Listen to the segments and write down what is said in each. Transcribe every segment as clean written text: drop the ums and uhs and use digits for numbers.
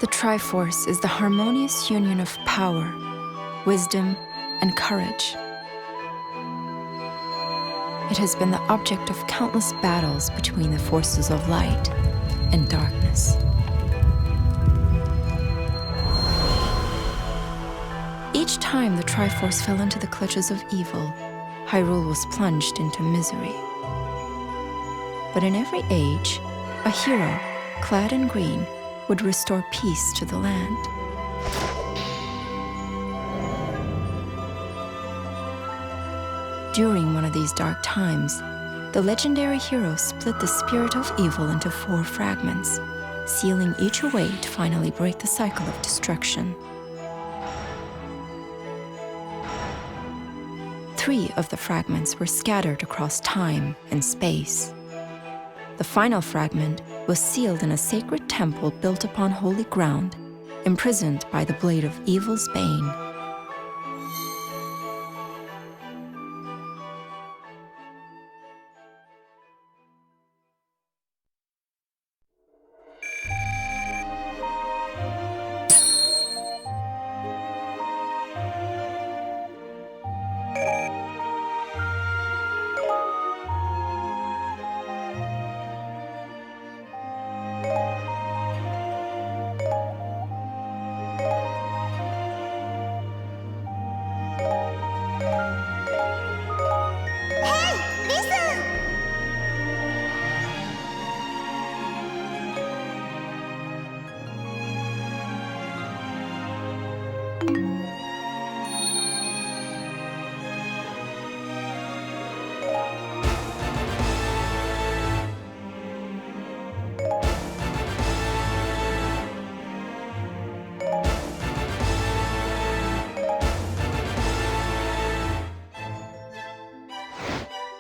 The Triforce is the harmonious union of power, wisdom, and courage. It has been the object of countless battles between the forces of light and darkness. Each time the Triforce fell into the clutches of evil, Hyrule was plunged into misery. But in every age, a hero, clad in green, would restore peace to the land. During one of these dark times, the legendary hero split the spirit of evil into 4 fragments, sealing each away to finally break the cycle of destruction. 3 of the fragments were scattered across time and space. The final fragment was sealed in a sacred temple built upon holy ground, imprisoned by the blade of evil's bane.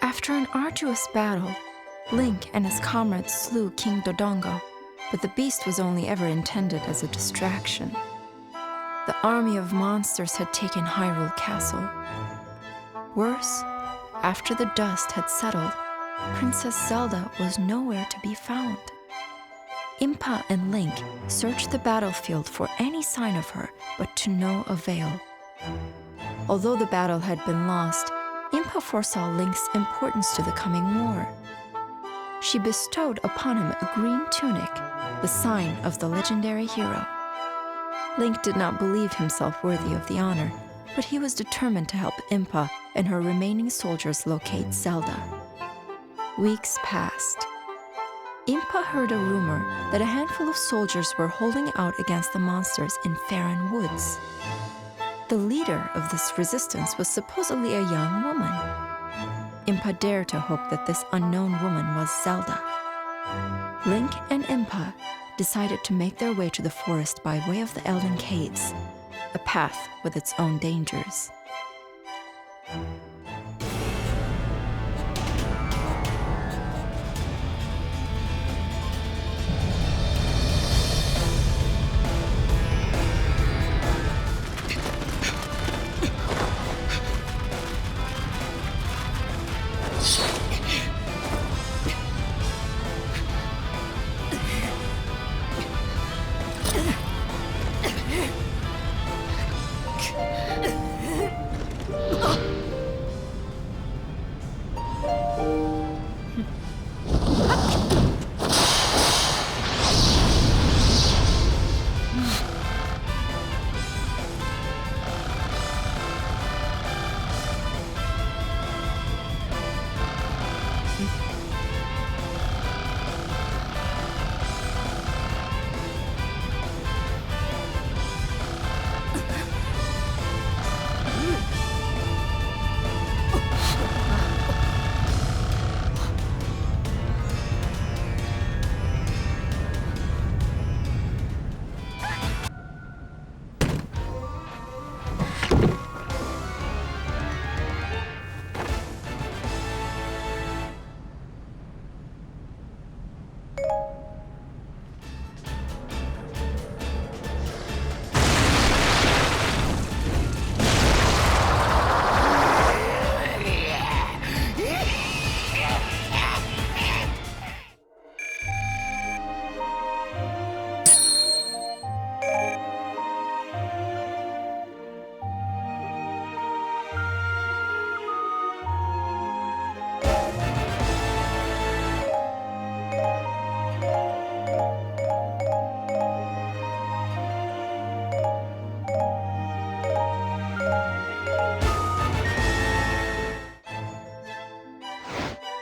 After an arduous battle, Link and his comrades slew King Dodongo, but the beast was only ever intended as a distraction. The army of monsters had taken Hyrule Castle. Worse, after the dust had settled, Princess Zelda was nowhere to be found. Impa and Link searched the battlefield for any sign of her, but to no avail. Although the battle had been lost, Impa foresaw Link's importance to the coming war. She bestowed upon him a green tunic, the sign of the legendary hero. Link did not believe himself worthy of the honor, but he was determined to help Impa and her remaining soldiers locate Zelda. Weeks passed. Impa heard a rumor that a handful of soldiers were holding out against the monsters in Faron Woods. The leader of this resistance was supposedly a young woman. Impa dared to hope that this unknown woman was Zelda. Link and Impa decided to make their way to the forest by way of the Elden Caves, a path with its own dangers.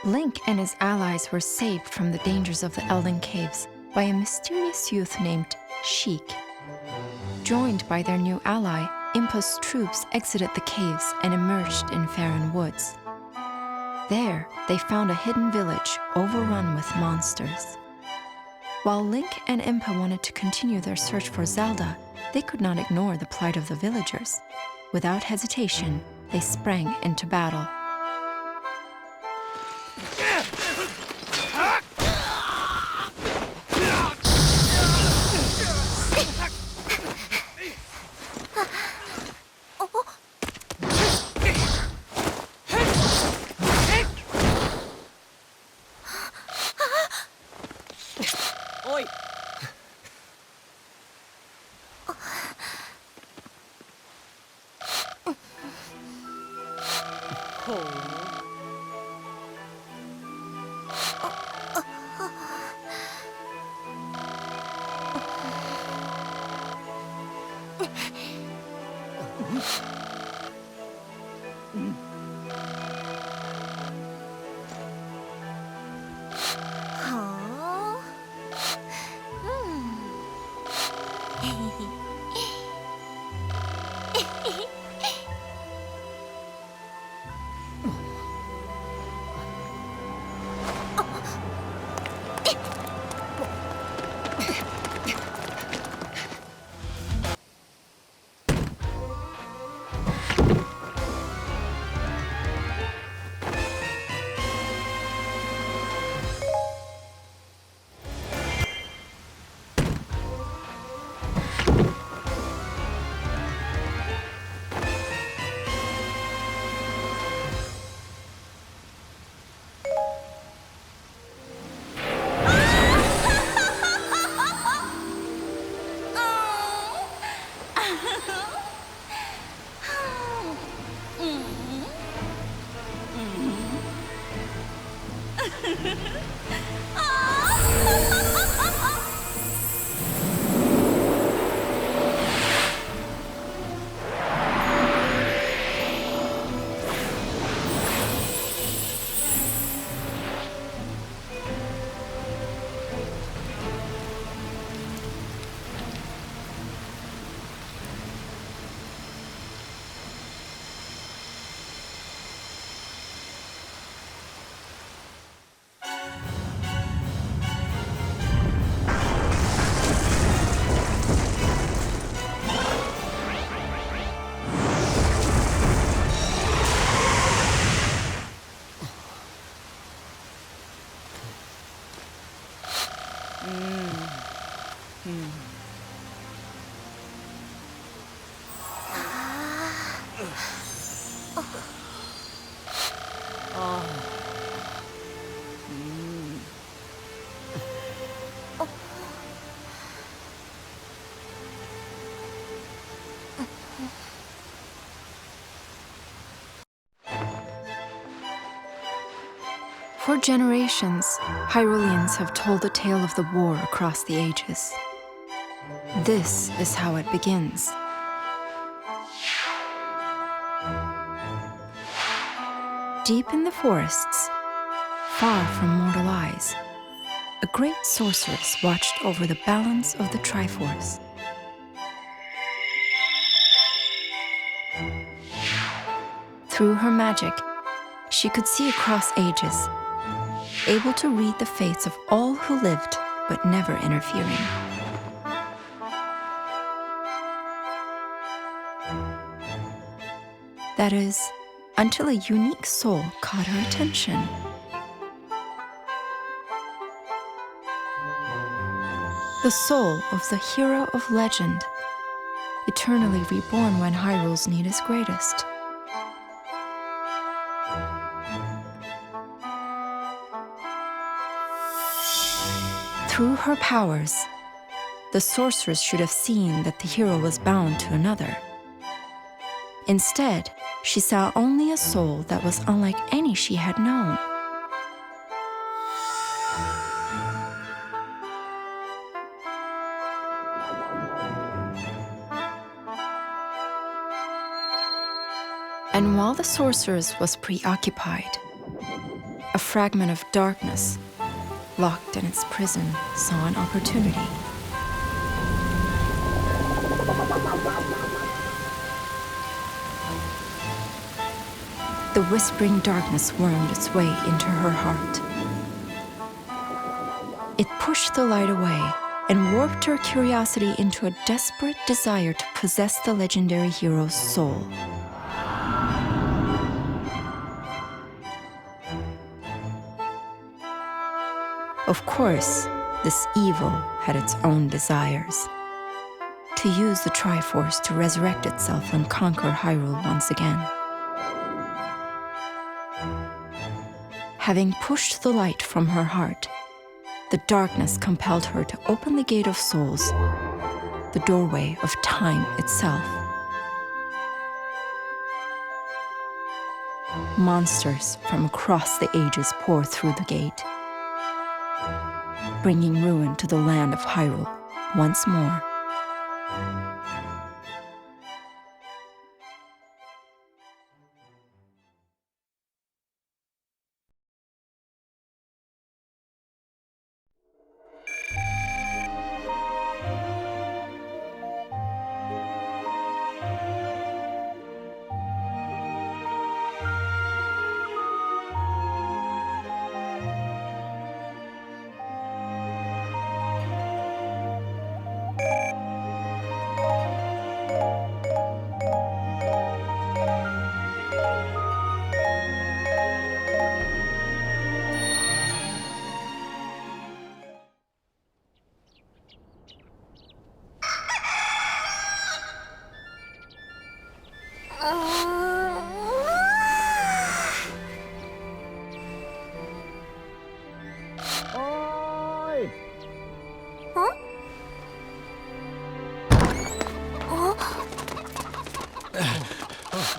Link and his allies were saved from the dangers of the Elden Caves by a mysterious youth named Sheik. Joined by their new ally, Impa's troops exited the caves and emerged in Faron Woods. There, they found a hidden village overrun with monsters. While Link and Impa wanted to continue their search for Zelda, they could not ignore the plight of the villagers. Without hesitation, they sprang into battle. For generations, Hyruleans have told the tale of the war across the ages. This is how it begins. Deep in the forests, far from mortal eyes, a great sorceress watched over the balance of the Triforce. Through her magic, she could see across ages, able to read the fates of all who lived, but never interfering. That is, until a unique soul caught her attention. The soul of the hero of legend, eternally reborn when Hyrule's need is greatest. Through her powers, the sorceress should have seen that the hero was bound to another. Instead, she saw only a soul that was unlike any she had known. And while the sorceress was preoccupied, a fragment of darkness, locked in its prison, saw an opportunity. The The whispering darkness wormed its way into her heart. It pushed the light away and warped her curiosity into a desperate desire to possess the legendary hero's soul. Of course, this evil had its own desires. To use the Triforce to resurrect itself and conquer Hyrule once again. Having pushed the light from her heart, the darkness compelled her to open the Gate of Souls, the doorway of time itself. Monsters from across the ages pour through the gate, bringing ruin to the land of Hyrule once more.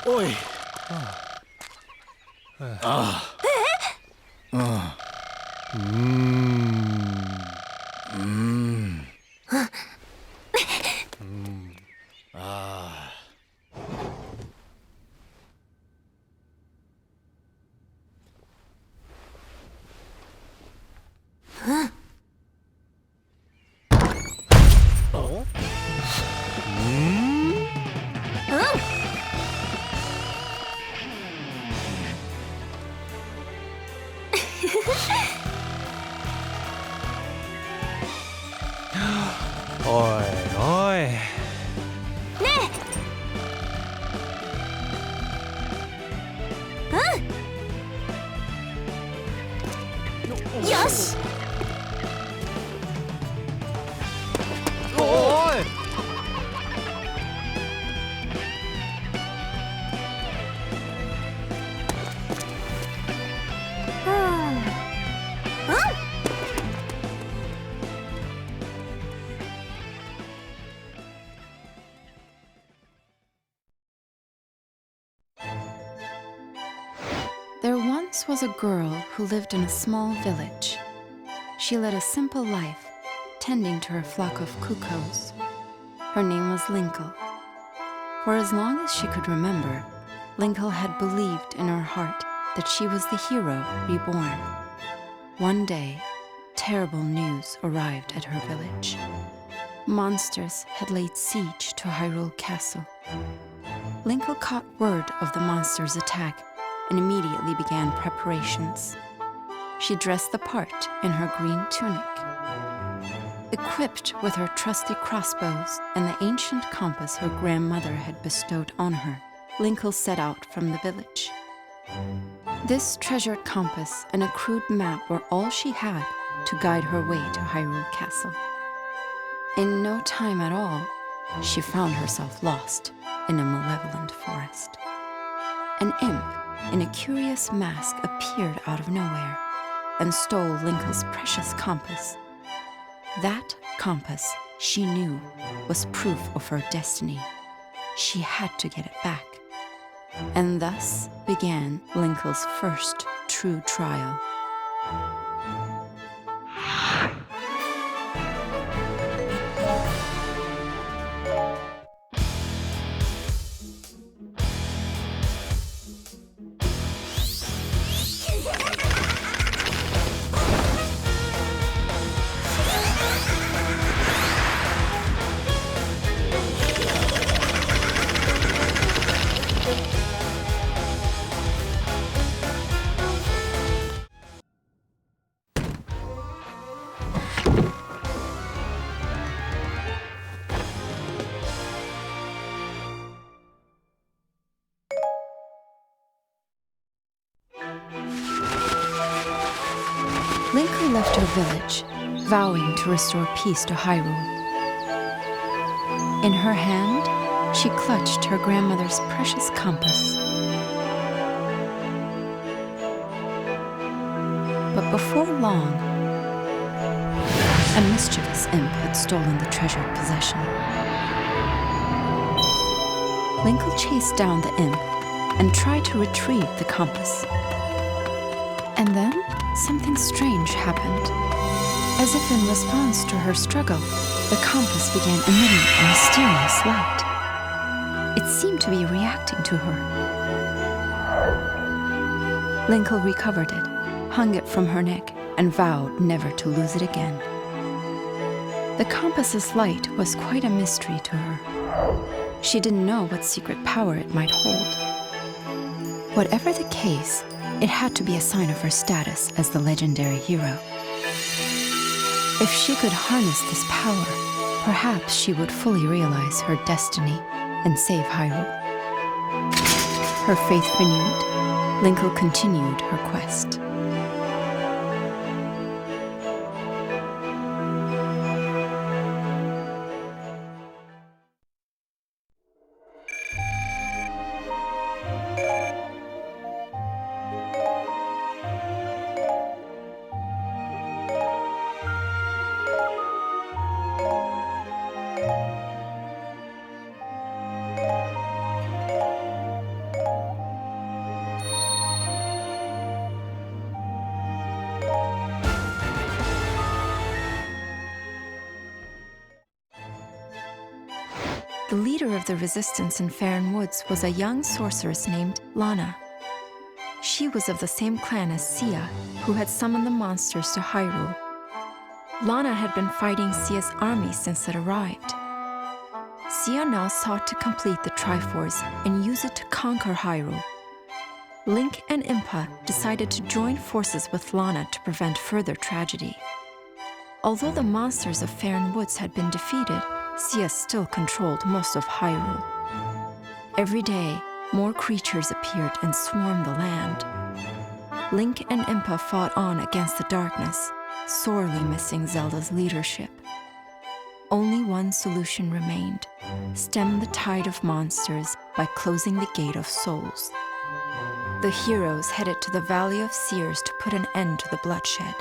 Oi! Ôi ôi. Yes! Ôi. There once was a girl who lived in a small village. She led a simple life, tending to her flock of cuckoos. Her name was Linkle. For as long as she could remember, Linkle had believed in her heart that she was the hero reborn. One day, terrible news arrived at her village. Monsters had laid siege to Hyrule Castle. Linkle caught word of the monsters' attack and immediately began preparations. She dressed the part in her green tunic. Equipped with her trusty crossbows and the ancient compass her grandmother had bestowed on her, Linkle set out from the village. This treasured compass and a crude map were all she had to guide her way to Hyrule Castle. In no time at all, she found herself lost in a malevolent forest. An imp in a curious mask appeared out of nowhere and stole Linkle's precious compass. That compass, she knew, was proof of her destiny. She had to get it back. And thus began Linkle's first true trial. left her village, vowing to restore peace to Hyrule. In her hand, she clutched her grandmother's precious compass. But before long, a mischievous imp had stolen the treasured possession. Linkle chased down the imp and tried to retrieve the compass. And then something strange happened. As if in response to her struggle, the compass began emitting a mysterious light. It seemed to be reacting to her. Linkle recovered it, hung it from her neck, and vowed never to lose it again. The compass's light was quite a mystery to her. She didn't know what secret power it might hold. Whatever the case, it had to be a sign of her status as the legendary hero. If she could harness this power, perhaps she would fully realize her destiny and save Hyrule. Her faith renewed, Linkle continued her quest. The leader of the resistance in Faron Woods was a young sorceress named Lana. She was of the same clan as Sia, who had summoned the monsters to Hyrule. Lana had been fighting Sia's army since it arrived. Sia now sought to complete the Triforce and use it to conquer Hyrule. Link and Impa decided to join forces with Lana to prevent further tragedy. Although the monsters of Faron Woods had been defeated, Sia still controlled most of Hyrule. Every day, more creatures appeared and swarmed the land. Link and Impa fought on against the darkness, sorely missing Zelda's leadership. Only one solution remained: stem the tide of monsters by closing the Gate of Souls. The heroes headed to the Valley of Seers to put an end to the bloodshed.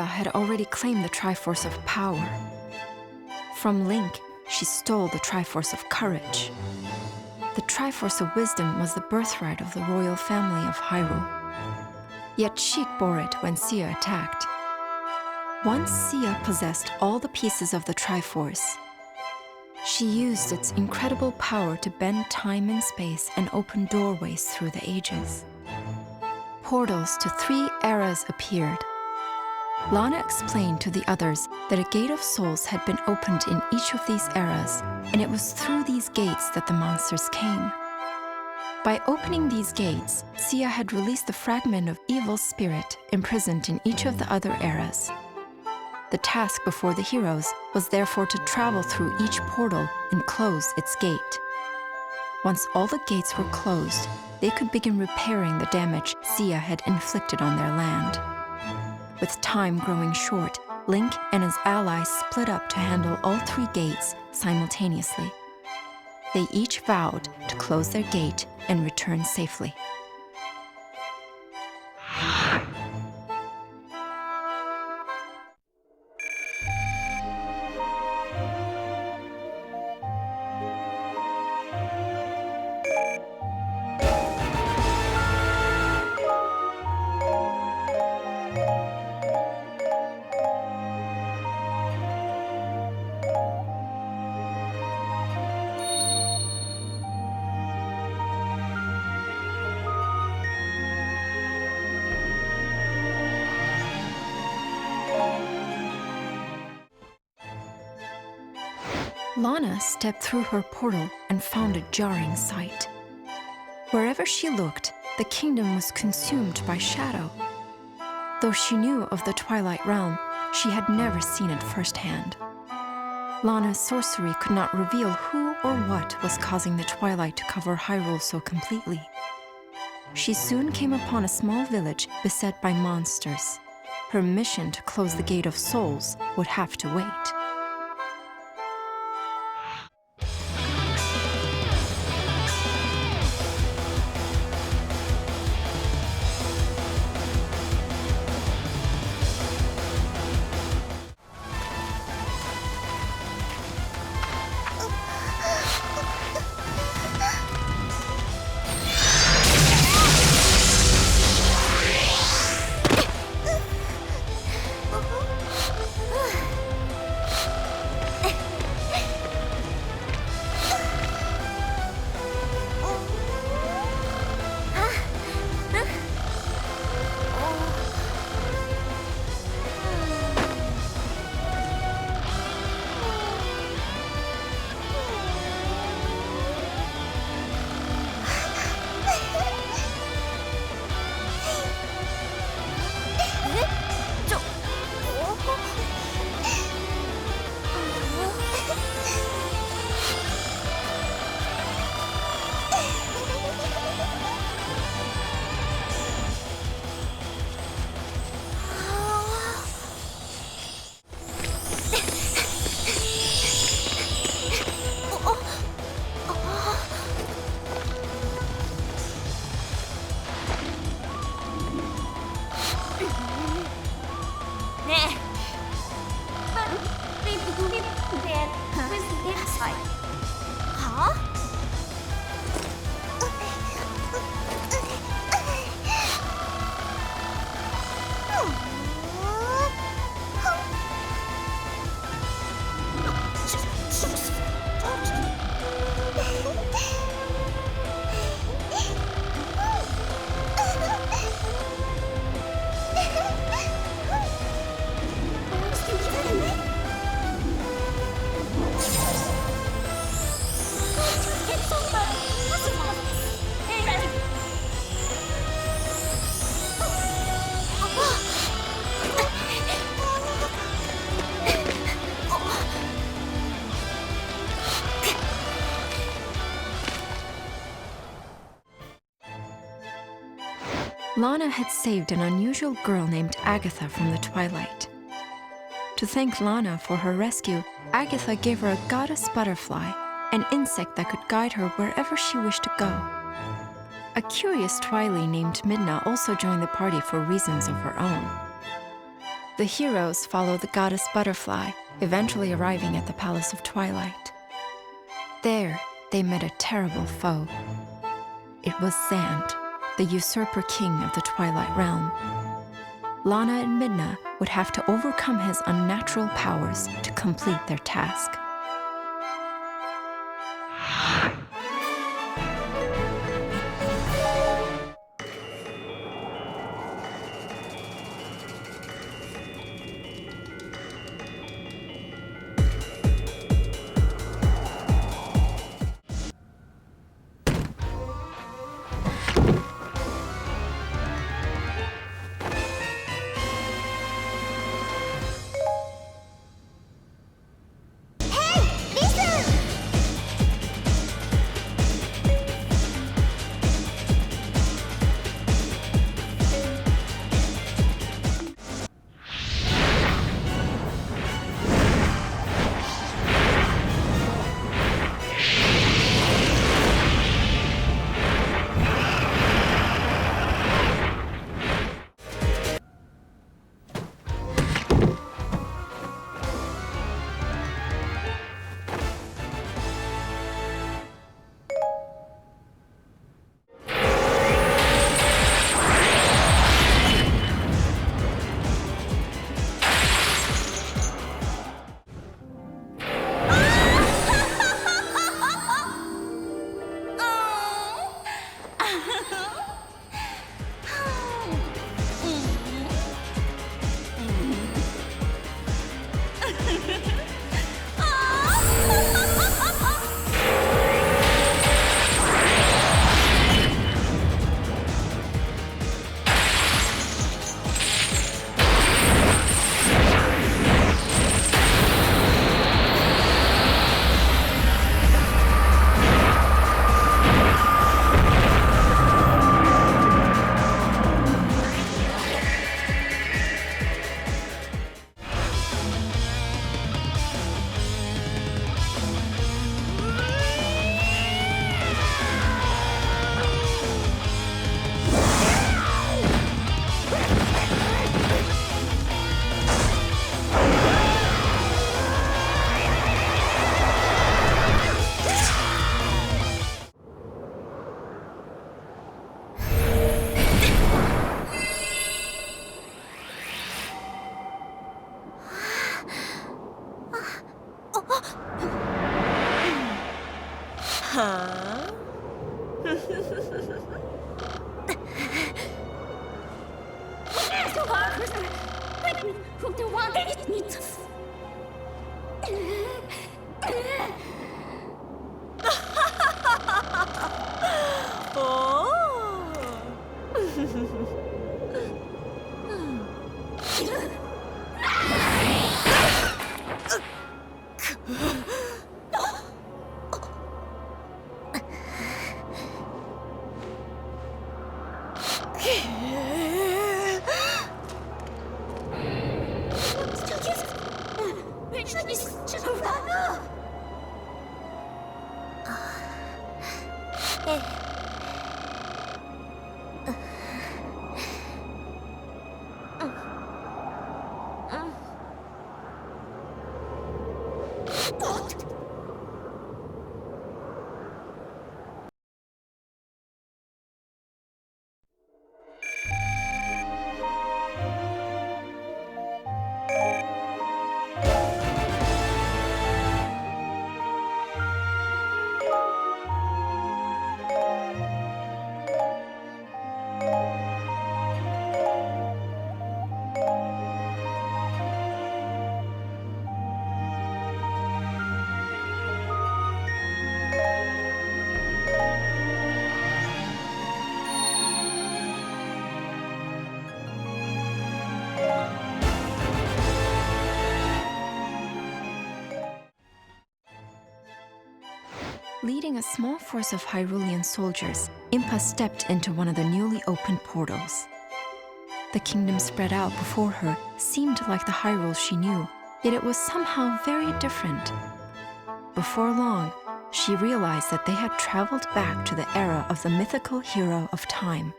had already claimed the Triforce of Power. From Link, she stole the Triforce of Courage. The Triforce of Wisdom was the birthright of the royal family of Hyrule. Yet Sheik bore it when Sia attacked. Once Sia possessed all the pieces of the Triforce, she used its incredible power to bend time and space and open doorways through the ages. Portals to 3 eras appeared. Lana explained to the others that a gate of souls had been opened in each of these eras, and it was through these gates that the monsters came. By opening these gates, Sia had released the fragment of evil spirit imprisoned in each of the other eras. The task before the heroes was therefore to travel through each portal and close its gate. Once all the gates were closed, they could begin repairing the damage Sia had inflicted on their land. With time growing short, Link and his allies split up to handle all 3 gates simultaneously. They each vowed to close their gate and return safely. Lana stepped through her portal and found a jarring sight. Wherever she looked, the kingdom was consumed by shadow. Though she knew of the Twilight Realm, she had never seen it firsthand. Lana's sorcery could not reveal who or what was causing the twilight to cover Hyrule so completely. She soon came upon a small village beset by monsters. Her mission to close the Gate of Souls would have to wait. Lana had saved an unusual girl named Agatha from the Twilight. To thank Lana for her rescue, Agatha gave her a goddess butterfly, an insect that could guide her wherever she wished to go. A curious Twily named Midna also joined the party for reasons of her own. The heroes follow the goddess Butterfly, eventually arriving at the Palace of Twilight. There, they met a terrible foe. It was Zant, the usurper king of the Twilight Realm. Lana and Midna would have to overcome his unnatural powers to complete their task. Leading a small force of Hyrulean soldiers, Impa stepped into one of the newly opened portals. The kingdom spread out before her seemed like the Hyrule she knew, yet it was somehow very different. Before long, she realized that they had traveled back to the era of the mythical hero of time.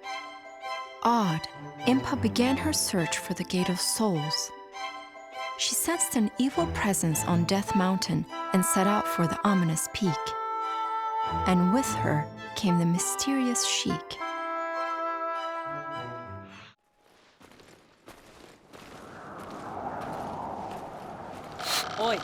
Awed, Impa began her search for the Gate of Souls. she sensed an evil presence on Death Mountain and set out for the ominous peak. And with her came the mysterious sheik. Oi!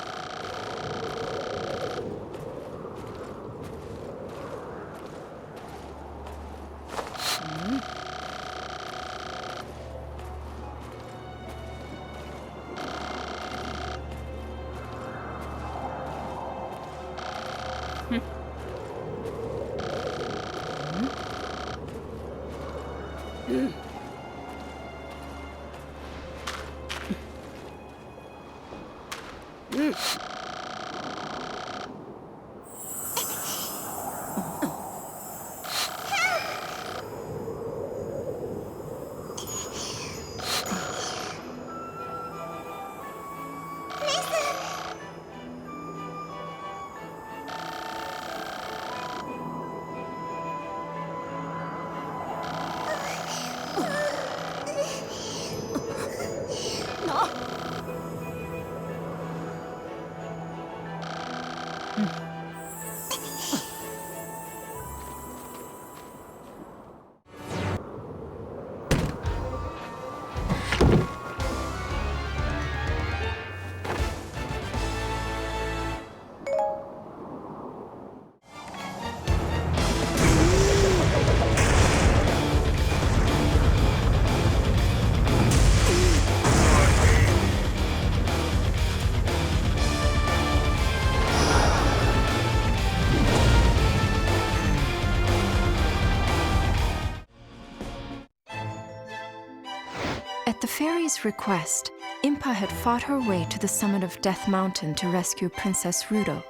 At the fairy's request, Impa had fought her way to the summit of Death Mountain to rescue Princess Rudo.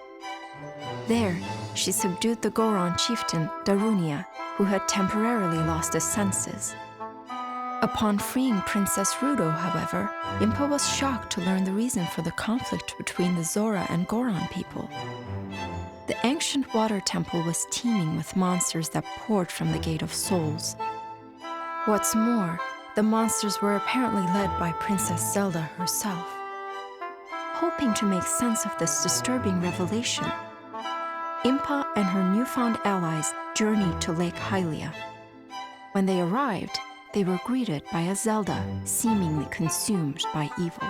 There, she subdued the Goron chieftain, Darunia, who had temporarily lost his senses. Upon freeing Princess Rudo, however, Impa was shocked to learn the reason for the conflict between the Zora and Goron people. The ancient water temple was teeming with monsters that poured from the Gate of Souls. What's more, the monsters were apparently led by Princess Zelda herself. Hoping to make sense of this disturbing revelation, Impa and her newfound allies journeyed to Lake Hylia. When they arrived, they were greeted by a Zelda seemingly consumed by evil.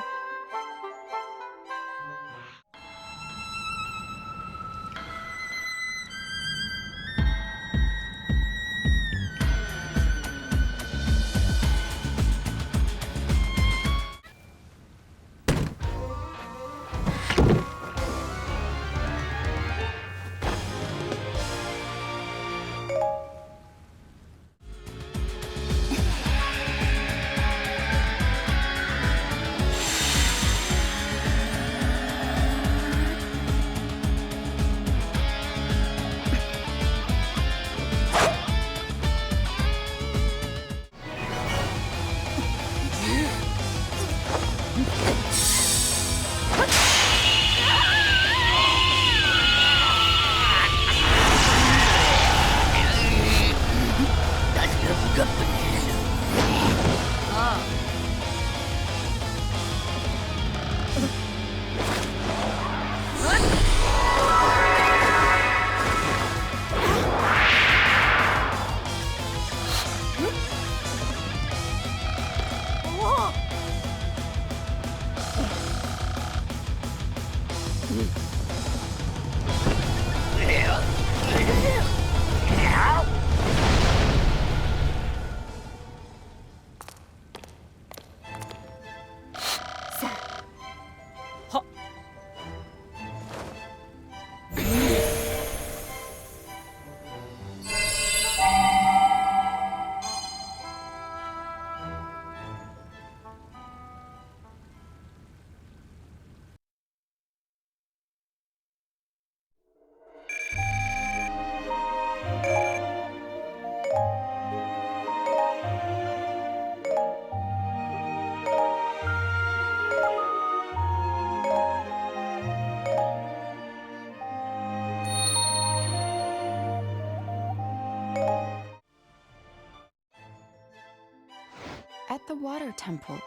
At the water temple,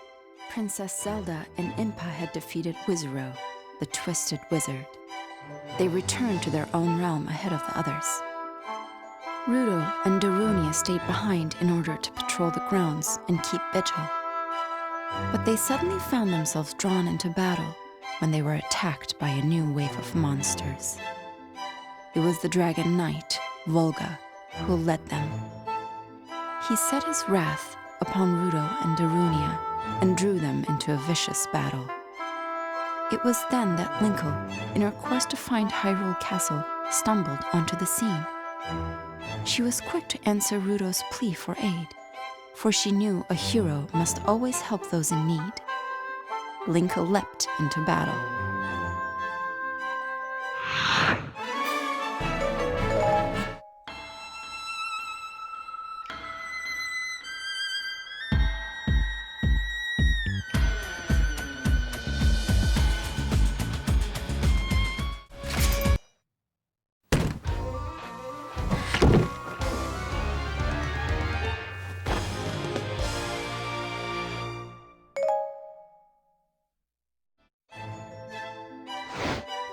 Princess Zelda and Impa had defeated Wizaro, the Twisted Wizard, they returned to their own realm ahead of the others. Rudo and Darunia stayed behind in order to patrol the grounds and keep vigil. But they suddenly found themselves drawn into battle when they were attacked by a new wave of monsters. It was the Dragon Knight, Volga, who led them. He set his wrath upon Rudo and Darunia and drew them into a vicious battle. It was then that Linkle, in her quest to find Hyrule Castle, stumbled onto the scene. She was quick to answer Rudo's plea for aid, for she knew a hero must always help those in need. Linkle leapt into battle.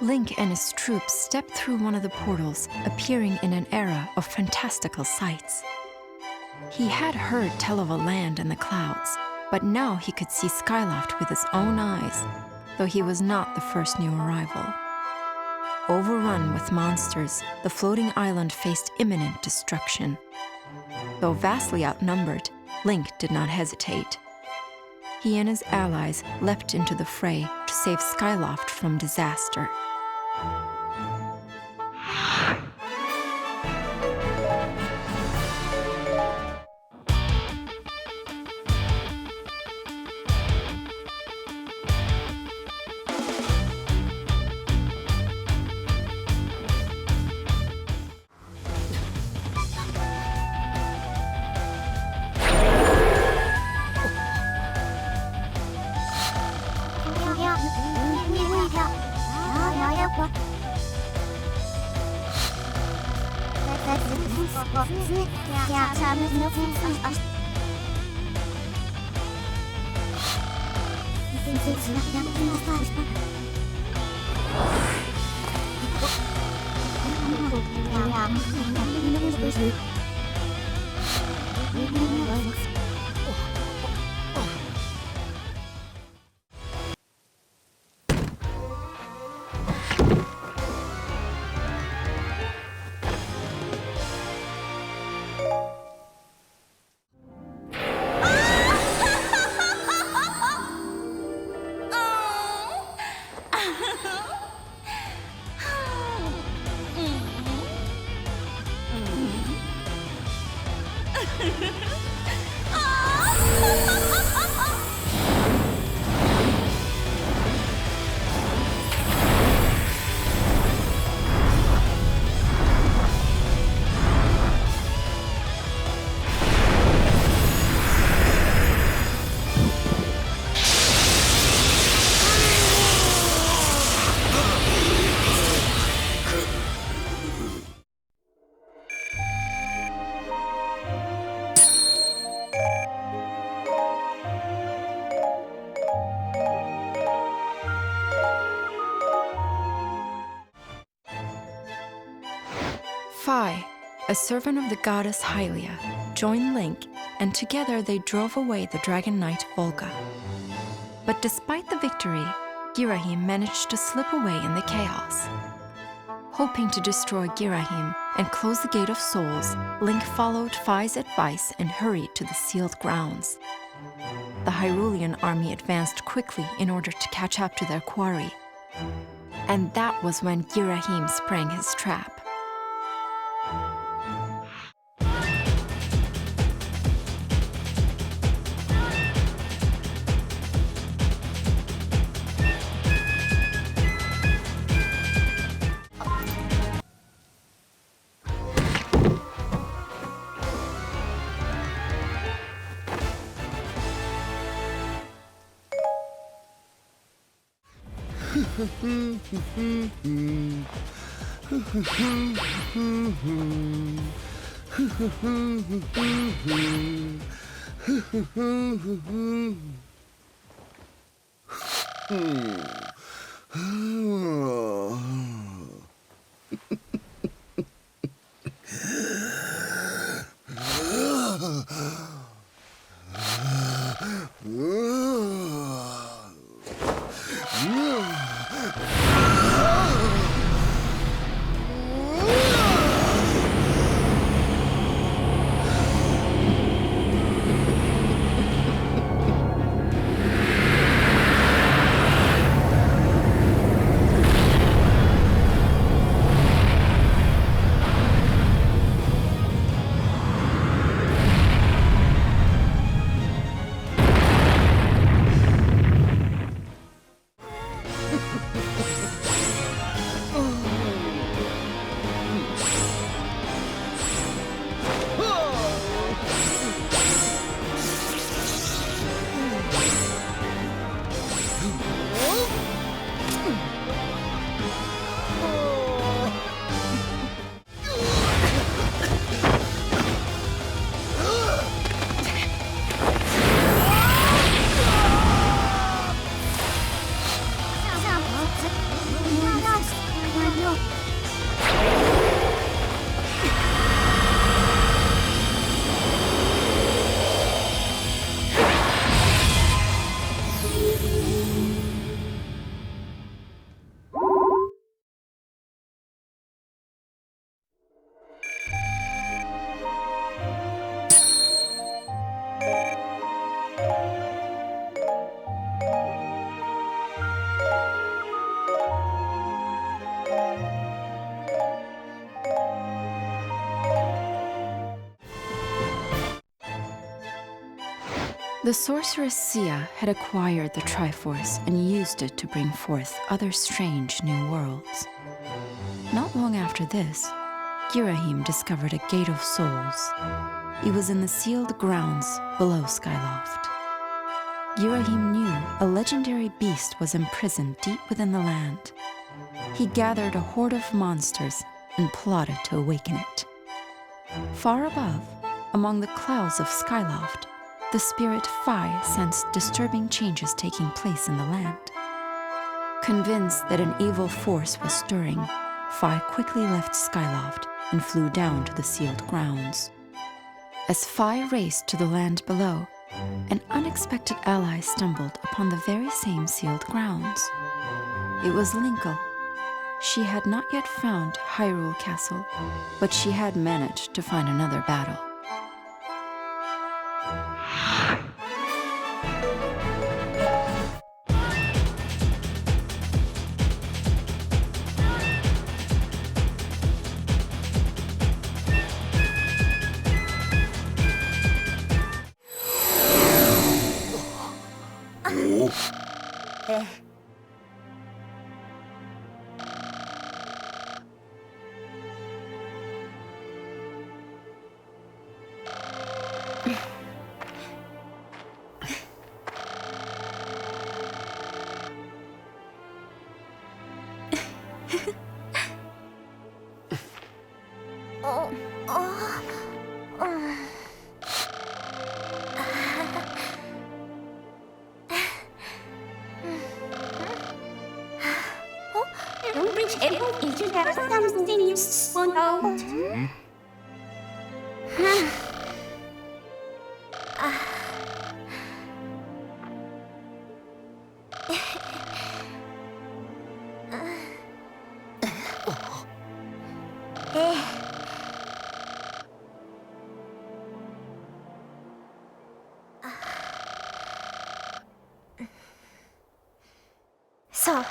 Link and his troops stepped through one of the portals, appearing in an era of fantastical sights. He had heard tell of a land in the clouds, but now he could see Skyloft with his own eyes, though he was not the first new arrival. Overrun with monsters, the floating island faced imminent destruction. Though vastly outnumbered, Link did not hesitate. He and his allies leapt into the fray to save Skyloft from disaster. Phi, a servant of the goddess Hylia, joined Link, and together they drove away the Dragon Knight Volga. But despite the victory, Girahim managed to slip away in the chaos. Hoping to destroy Girahim and close the Gate of Souls, Link followed Phi's advice and hurried to the sealed grounds. The Hyrulean army advanced quickly in order to catch up to their quarry. And that was when Girahim sprang his trap. The sorceress Sia had acquired the Triforce and used it to bring forth other strange new worlds. Not long after this, Girahim discovered a Gate of Souls. It was in the sealed grounds below Skyloft. Girahim knew a legendary beast was imprisoned deep within the land. He gathered a horde of monsters and plotted to awaken it. Far above, among the clouds of Skyloft, the spirit Phi sensed disturbing changes taking place in the land. Convinced that an evil force was stirring, Phi quickly left Skyloft and flew down to the sealed grounds. As Phi raced to the land below, an unexpected ally stumbled upon the very same sealed grounds. It was Linkle. She had not yet found Hyrule Castle, but she had managed to find another battle. If you have something you want out. So.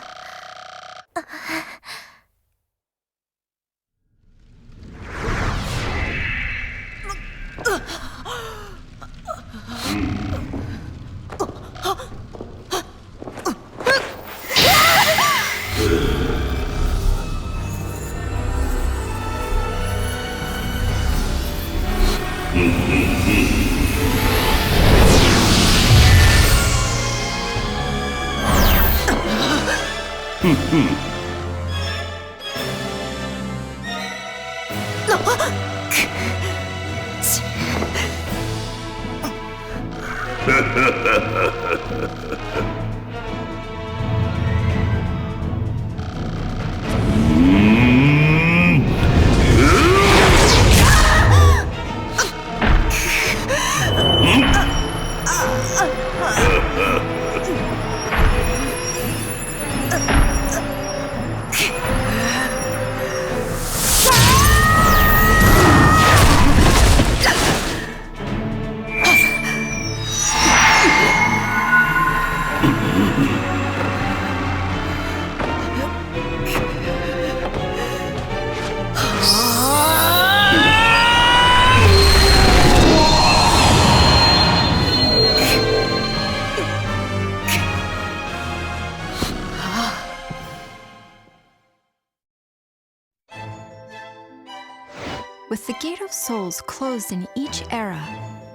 With the Gate of Souls closed in each era,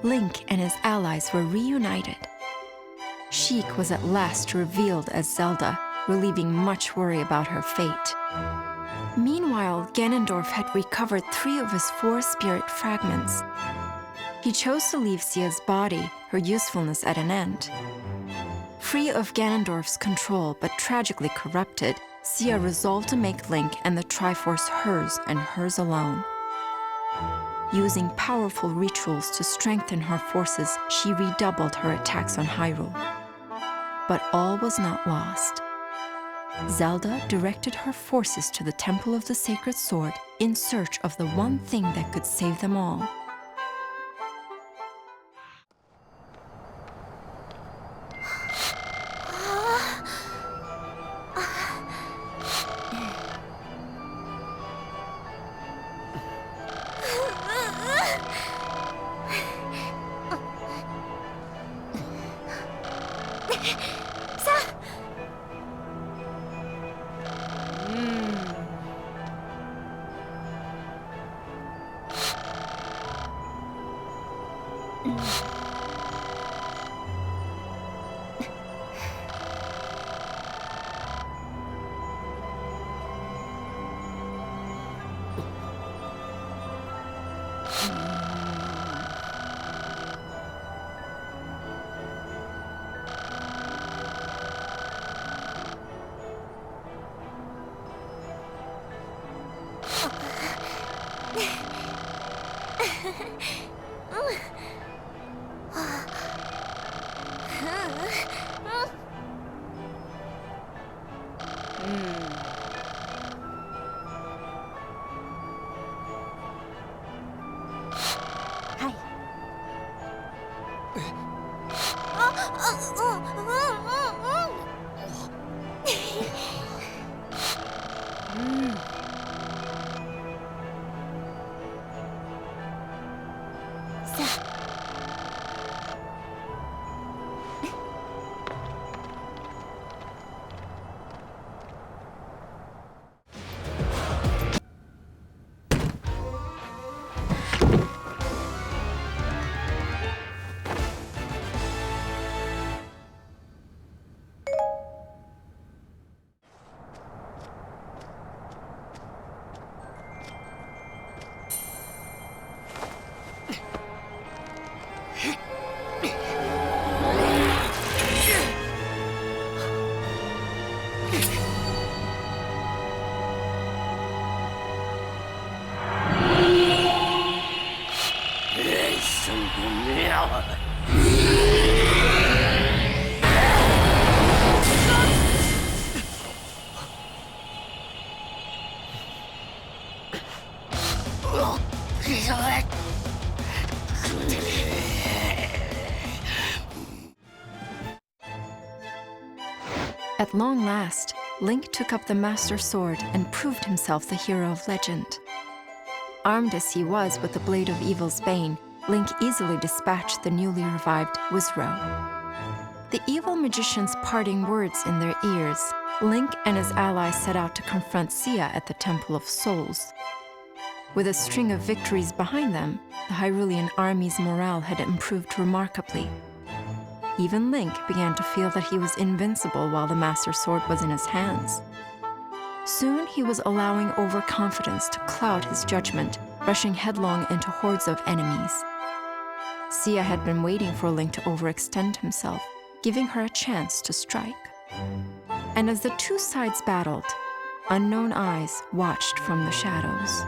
Link and his allies were reunited. Sheik was at last revealed as Zelda, relieving much worry about her fate. Meanwhile, Ganondorf had recovered 3 of his 4 spirit fragments. He chose to leave Sia's body, her usefulness at an end. Free of Ganondorf's control but tragically corrupted, Sia resolved to make Link and the Triforce hers and hers alone. Using powerful rituals to strengthen her forces, she redoubled her attacks on Hyrule. But all was not lost. Zelda directed her forces to the Temple of the Sacred Sword in search of the one thing that could save them all. At long last, Link took up the Master Sword and proved himself the hero of legend. Armed as he was with the Blade of Evil's Bane, Link easily dispatched the newly revived Wizrow. The evil magician's parting words in their ears, Link and his allies set out to confront Sia at the Temple of Souls. With a string of victories behind them, the Hyrulean army's morale had improved remarkably. Even Link began to feel that he was invincible while the Master Sword was in his hands. Soon he was allowing overconfidence to cloud his judgment, rushing headlong into hordes of enemies. Sia had been waiting for Link to overextend himself, giving her a chance to strike. And as the two sides battled, unknown eyes watched from the shadows.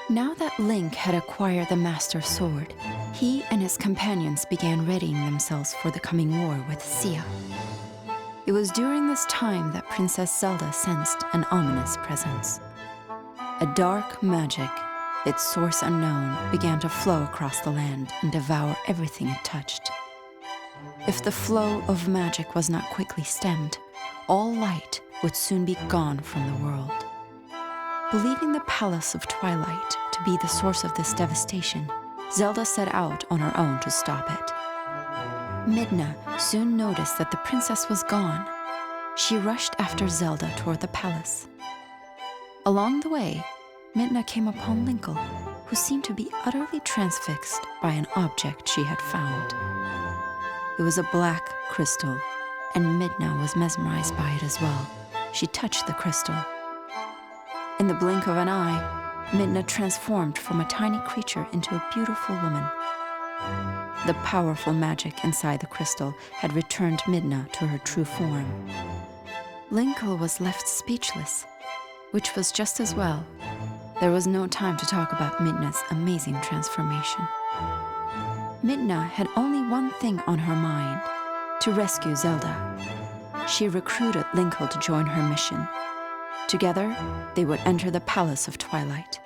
Now that Link had acquired the Master Sword, he and his companions began readying themselves for the coming war with Sia. It was during this time that Princess Zelda sensed an ominous presence. A dark magic, its source unknown, began to flow across the land and devour everything it touched. If the flow of magic was not quickly stemmed, all light would soon be gone from the world. Believing the Palace of Twilight to be the source of this devastation, Zelda set out on her own to stop it. Midna soon noticed that the princess was gone. She rushed after Zelda toward the palace. Along the way, Midna came upon Linkle, who seemed to be utterly transfixed by an object she had found. It was a black crystal, and Midna was mesmerized by it as well. She touched the crystal. In the blink of an eye, Midna transformed from a tiny creature into a beautiful woman. The powerful magic inside the crystal had returned Midna to her true form. Linkle was left speechless, which was just as well. There was no time to talk about Midna's amazing transformation. Midna had only one thing on her mind: to rescue Zelda. She recruited Linkle to join her mission. Together, they would enter the Palace of Twilight.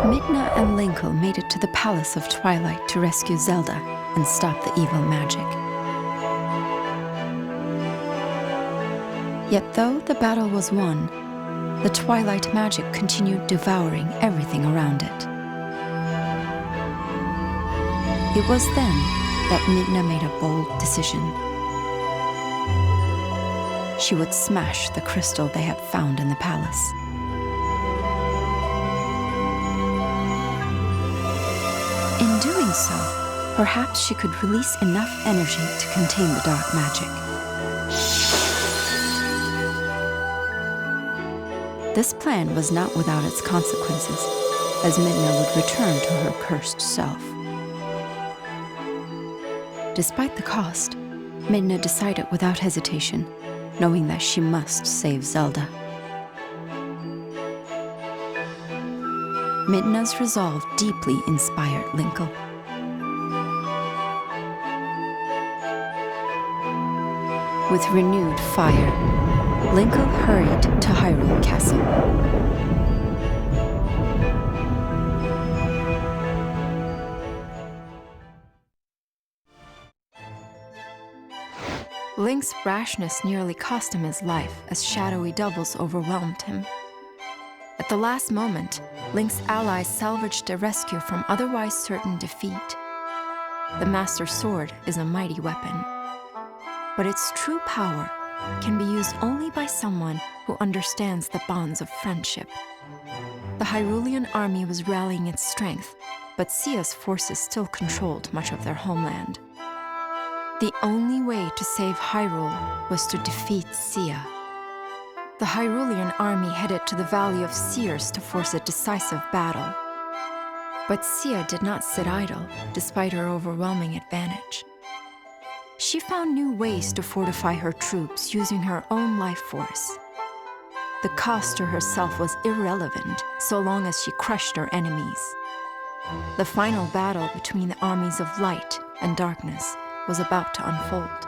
Midna and Linkle made it to the Palace of Twilight to rescue Zelda and stop the evil magic. Yet though the battle was won, the Twilight magic continued devouring everything around it. It was then that Midna made a bold decision. She would smash the crystal they had found in the palace. In doing so, perhaps she could release enough energy to contain the dark magic. This plan was not without its consequences, as Midna would return to her cursed self. Despite the cost, Midna decided without hesitation, knowing that she must save Zelda. Midna's resolve deeply inspired Linkle. With renewed fire, Linkle hurried to Hyrule Castle. Link's rashness nearly cost him his life as shadowy doubles overwhelmed him. At the last moment, Link's allies salvaged a rescue from otherwise certain defeat. The Master Sword is a mighty weapon, but its true power can be used only by someone who understands the bonds of friendship. The Hyrulean army was rallying its strength, but Sia's forces still controlled much of their homeland. The only way to save Hyrule was to defeat Sia. The Hyrulean army headed to the Valley of Seers to force a decisive battle. But Sia did not sit idle, despite her overwhelming advantage. She found new ways to fortify her troops using her own life force. The cost to herself was irrelevant so long as she crushed her enemies. The final battle between the armies of light and darkness was about to unfold.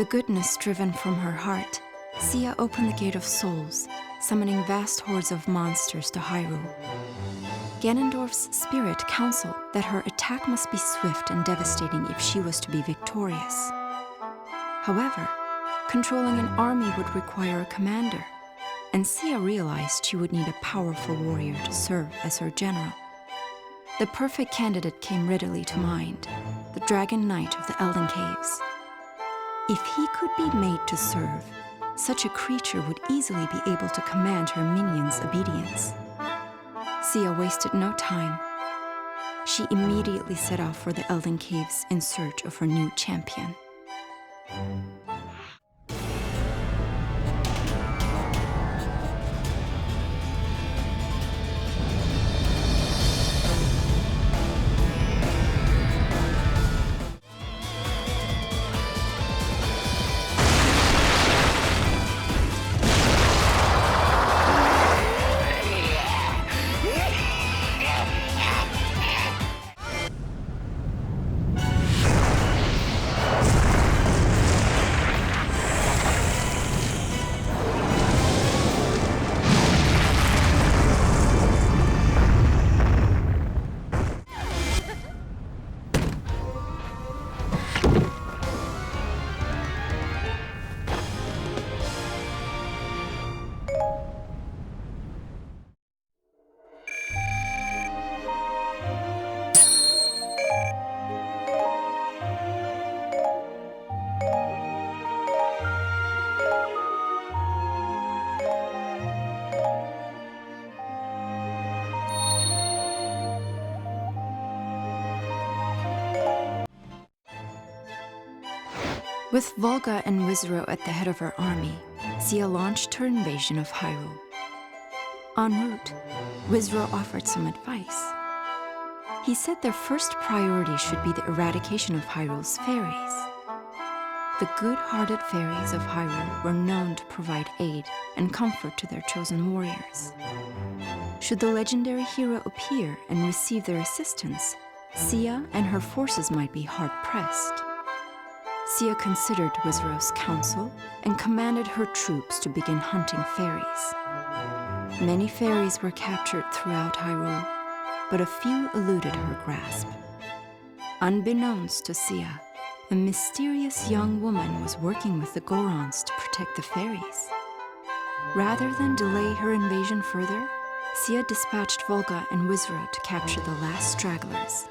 the goodness driven from her heart, Sia opened the Gate of Souls, summoning vast hordes of monsters to Hyrule. Ganondorf's spirit counseled that her attack must be swift and devastating if she was to be victorious. However, controlling an army would require a commander, and Sia realized she would need a powerful warrior to serve as her general. The perfect candidate came readily to mind, the Dragon Knight of the Elden Caves. If he could be made to serve, such a creature would easily be able to command her minions' obedience. Sia wasted no time. She immediately set off for the Elden Caves in search of her new champion. With Volga and Wizro at the head of her army, Sia launched her invasion of Hyrule. En route, Wizro offered some advice. He said their first priority should be the eradication of Hyrule's fairies. The good-hearted fairies of Hyrule were known to provide aid and comfort to their chosen warriors. Should the legendary hero appear and receive their assistance, Sia and her forces might be hard-pressed. Sia considered Wizro's counsel and commanded her troops to begin hunting fairies. Many fairies were captured throughout Hyrule, but a few eluded her grasp. Unbeknownst to Sia, a mysterious young woman was working with the Gorons to protect the fairies. Rather than delay her invasion further, Sia dispatched Volga and Wizro to capture the last stragglers.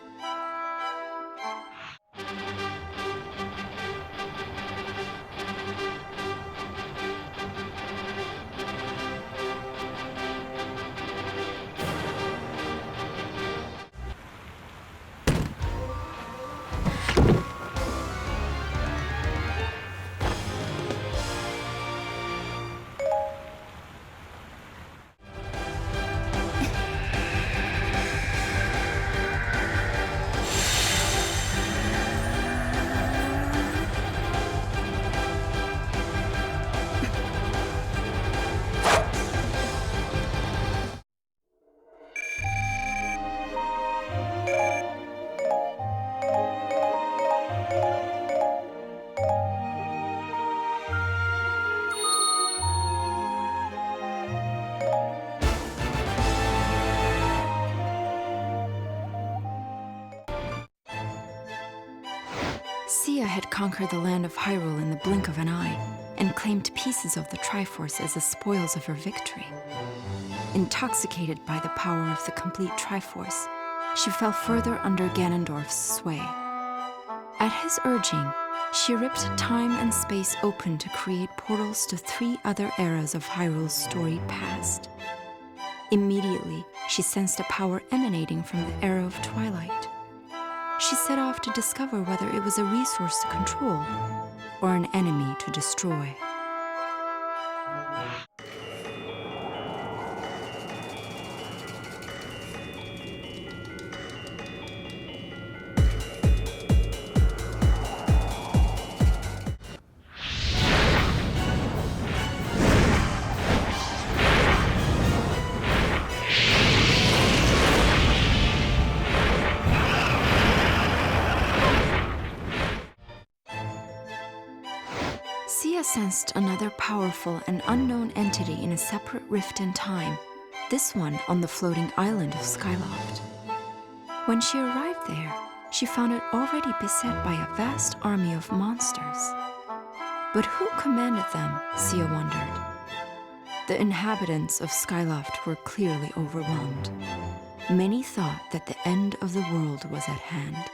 Sia had conquered the land of Hyrule in the blink of an eye and claimed pieces of the Triforce as the spoils of her victory. Intoxicated by the power of the complete Triforce, she fell further under Ganondorf's sway. At his urging, she ripped time and space open to create portals to 3 other eras of Hyrule's storied past. Immediately, she sensed a power emanating from the era of Twilight. She set off to discover whether it was a resource to control or an enemy to destroy. sensed another powerful and unknown entity in a separate rift in time, this one on the floating island of Skyloft. When she arrived there, she found it already beset by a vast army of monsters. But who commanded them, Sia wondered. The inhabitants of Skyloft were clearly overwhelmed. Many thought that the end of the world was at hand.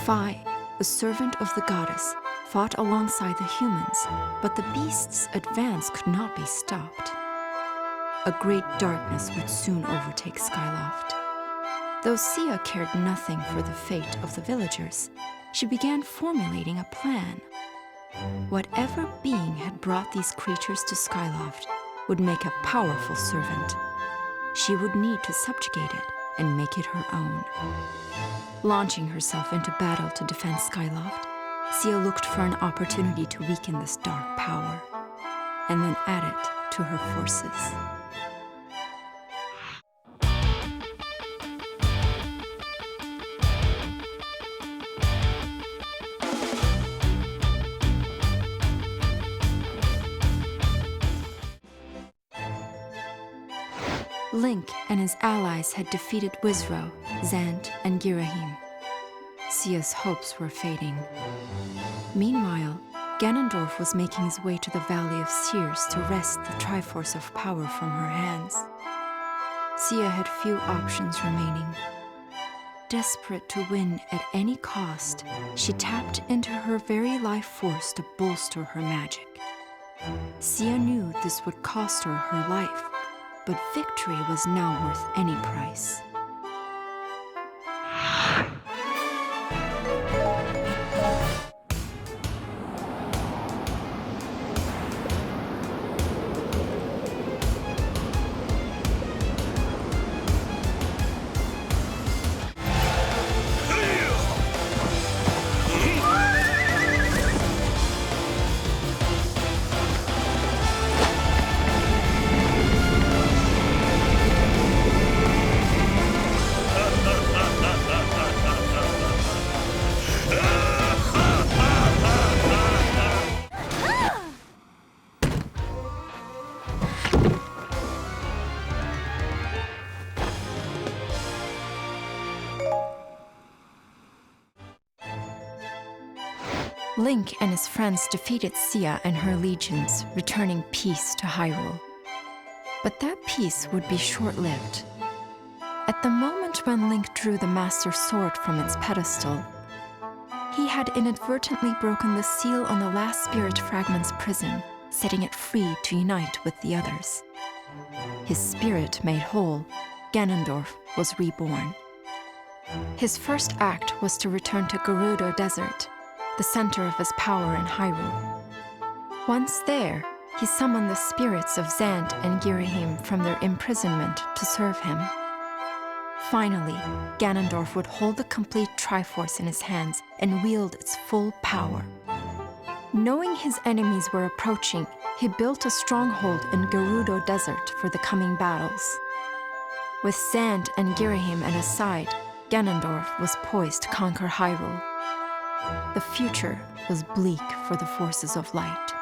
Phi, a servant of the goddess, fought alongside the humans, but the beasts' advance could not be stopped. A great darkness would soon overtake Skyloft. Though Sia cared nothing for the fate of the villagers, she began formulating a plan. Whatever being had brought these creatures to Skyloft would make a powerful servant. She would need to subjugate it and make it her own. Launching herself into battle to defend Skyloft, Sia looked for an opportunity to weaken this dark power, and then add it to her forces. Link and his allies had defeated Wizro, Zant, and Girahim. Sia's hopes were fading. Meanwhile, Ganondorf was making his way to the Valley of Seers to wrest the Triforce of Power from her hands. Sia had few options remaining. Desperate to win at any cost, she tapped into her very life force to bolster her magic. Sia knew this would cost her her life, but victory was now worth any price. Link and his friends defeated Sia and her legions, returning peace to Hyrule. But that peace would be short-lived. At the moment when Link drew the Master Sword from its pedestal, he had inadvertently broken the seal on the last spirit fragment's prison, setting it free to unite with the others. His spirit made whole, Ganondorf was reborn. His first act was to return to Gerudo Desert, the center of his power in Hyrule. Once there, he summoned the spirits of Zant and Girahim from their imprisonment to serve him. Finally, Ganondorf would hold the complete Triforce in his hands and wield its full power. Knowing his enemies were approaching, he built a stronghold in Gerudo Desert for the coming battles. With Zant and Girahim at his side, Ganondorf was poised to conquer Hyrule. The future was bleak for the forces of light.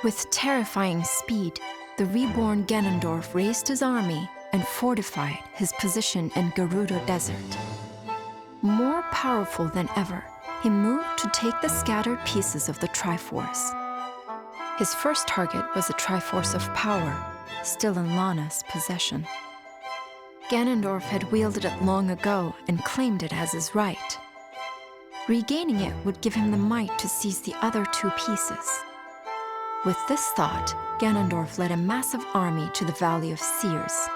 With terrifying speed, the reborn Ganondorf raised his army and fortified his position in Gerudo Desert. More powerful than ever, he moved to take the scattered pieces of the Triforce. His first target was a Triforce of Power, still in Lana's possession. Ganondorf had wielded it long ago and claimed it as his right. Regaining it would give him the might to seize the other two pieces. With this thought, Ganondorf led a massive army to the Valley of Seers.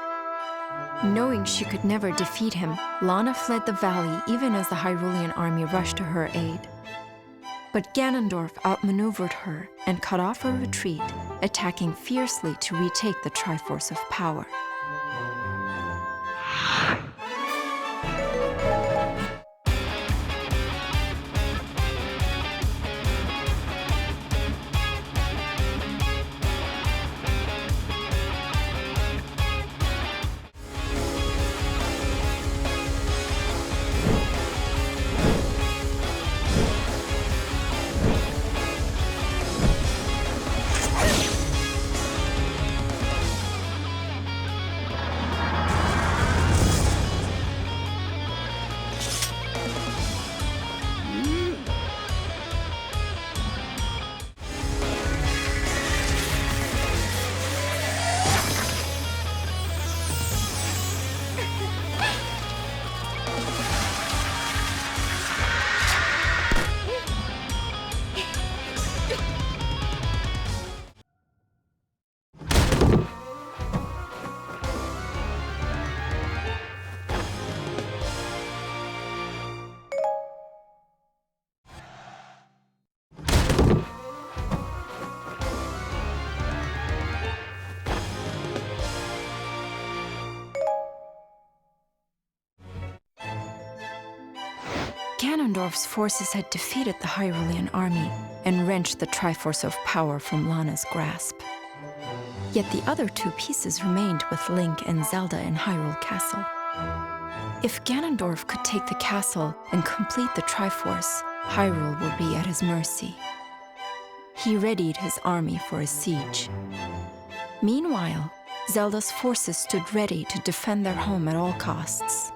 Knowing she could never defeat him, Lana fled the valley even as the Hyrulean army rushed to her aid. But Ganondorf outmaneuvered her and cut off her retreat, attacking fiercely to retake the Triforce of Power. Ganondorf's forces had defeated the Hyrulean army and wrenched the Triforce of Power from Lana's grasp. Yet the other two pieces remained with Link and Zelda in Hyrule Castle. If Ganondorf could take the castle and complete the Triforce, Hyrule would be at his mercy. He readied his army for a siege. Meanwhile, Zelda's forces stood ready to defend their home at all costs.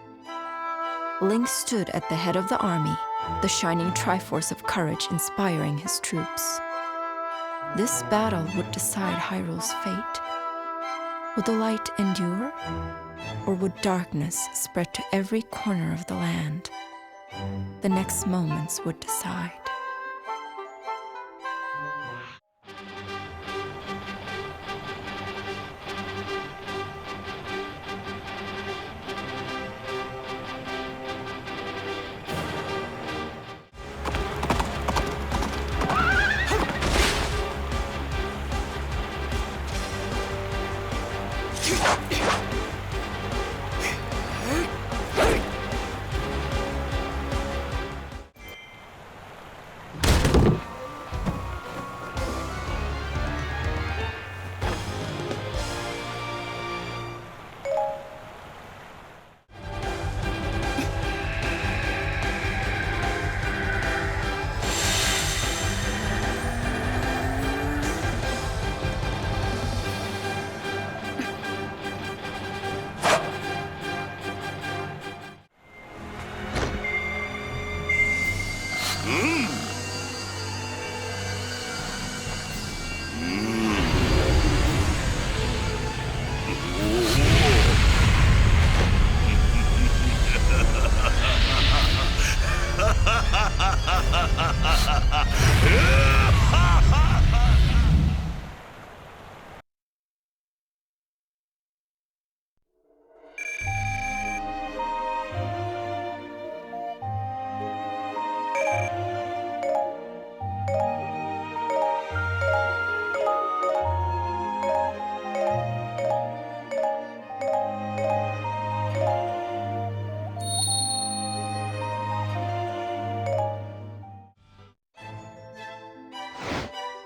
Link stood at the head of the army, the shining Triforce of courage inspiring his troops. This battle would decide Hyrule's fate. Would the light endure, or would darkness spread to every corner of the land? The next moments would decide.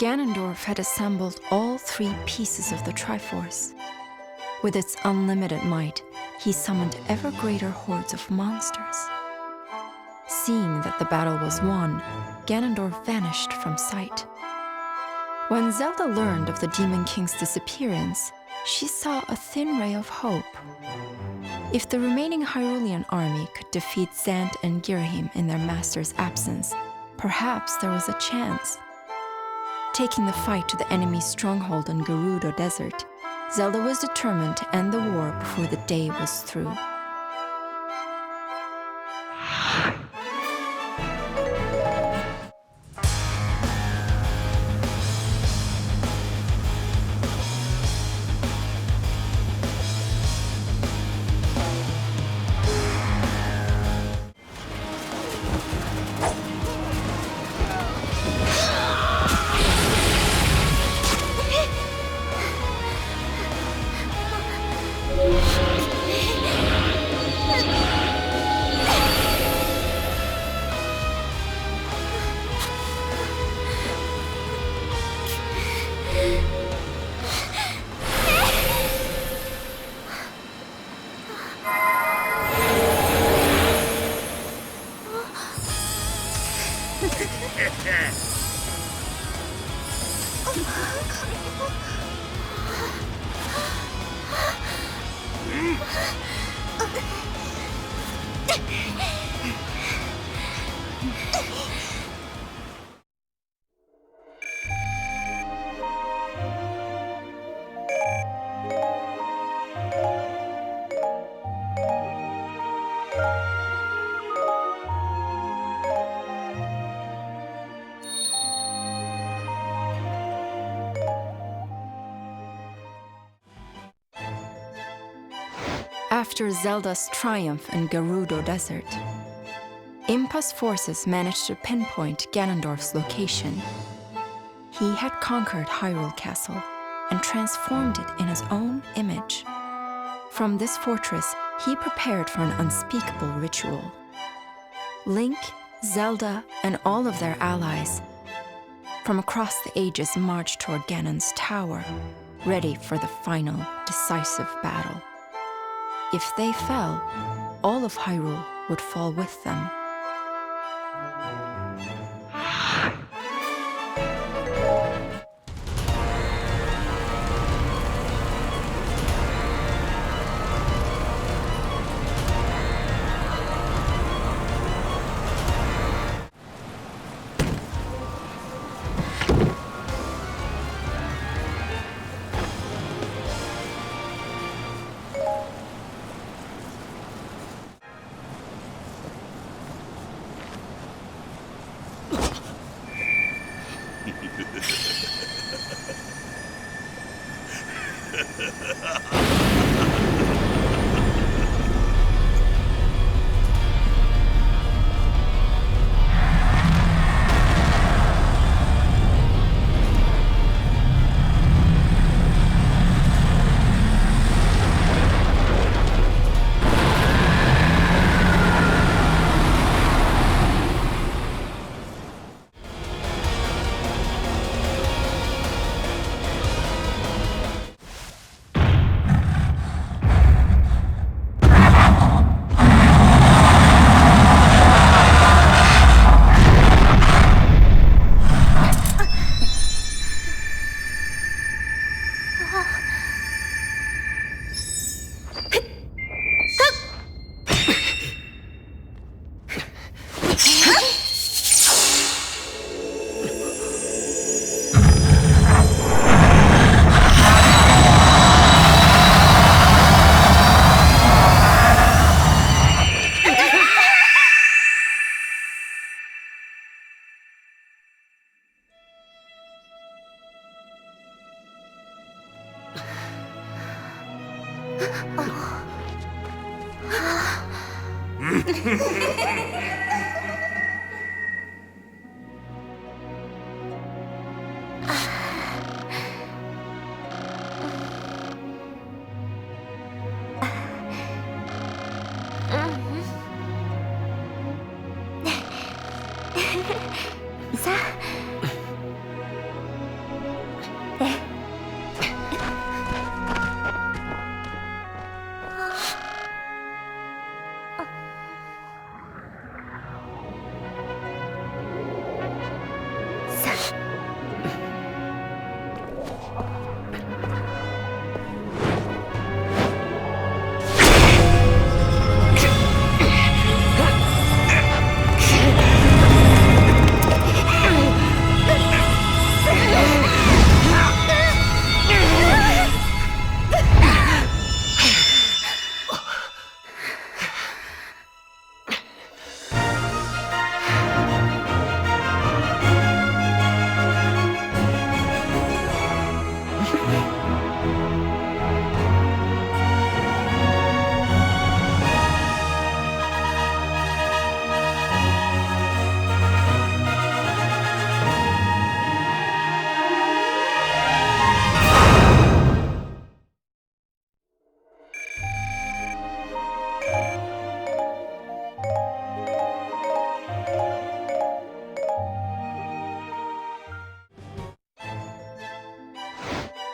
Ganondorf had assembled all three pieces of the Triforce. With its unlimited might, he summoned ever greater hordes of monsters. Seeing that the battle was won, Ganondorf vanished from sight. When Zelda learned of the Demon King's disappearance, she saw a thin ray of hope. If the remaining Hyrulean army could defeat Zant and Girahim in their master's absence, perhaps there was a chance. Taking the fight to the enemy's stronghold in Gerudo Desert, Zelda was determined to end the war before the day was through. After Zelda's triumph in Gerudo Desert, Impa's forces managed to pinpoint Ganondorf's location. He had conquered Hyrule Castle and transformed it in his own image. From this fortress, he prepared for an unspeakable ritual. Link, Zelda, and all of their allies from across the ages marched toward Ganon's tower, ready for the final, decisive battle. If they fell, all of Hyrule would fall with them.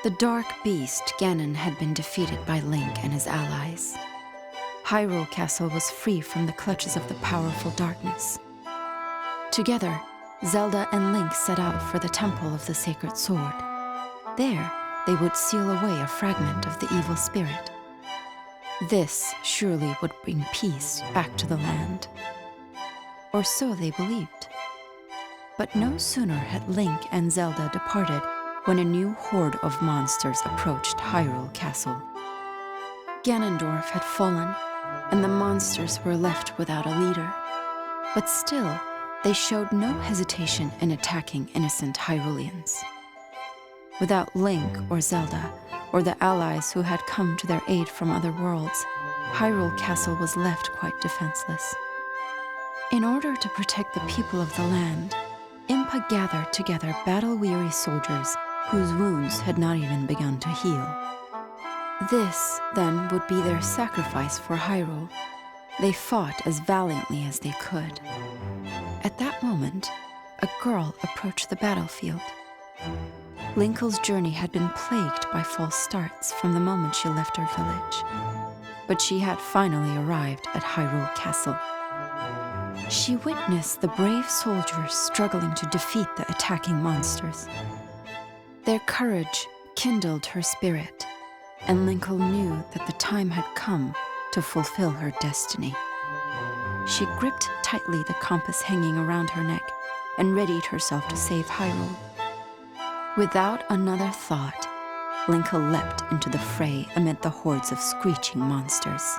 The dark beast, Ganon, had been defeated by Link and his allies. Hyrule Castle was free from the clutches of the powerful darkness. Together, Zelda and Link set out for the Temple of the Sacred Sword. There, they would seal away a fragment of the evil spirit. This surely would bring peace back to the land. Or so they believed. But no sooner had Link and Zelda departed when a new horde of monsters approached Hyrule Castle. Ganondorf had fallen, and the monsters were left without a leader. But still, they showed no hesitation in attacking innocent Hyruleans. Without Link or Zelda, or the allies who had come to their aid from other worlds, Hyrule Castle was left quite defenseless. In order to protect the people of the land, Impa gathered together battle-weary soldiers whose wounds had not even begun to heal. This, then, would be their sacrifice for Hyrule. They fought as valiantly as they could. At that moment, a girl approached the battlefield. Linkle's journey had been plagued by false starts from the moment she left her village. But she had finally arrived at Hyrule Castle. She witnessed the brave soldiers struggling to defeat the attacking monsters. Their courage kindled her spirit, and Linkle knew that the time had come to fulfill her destiny. She gripped tightly the compass hanging around her neck and readied herself to save Hyrule. Without another thought, Linkle leapt into the fray amid the hordes of screeching monsters.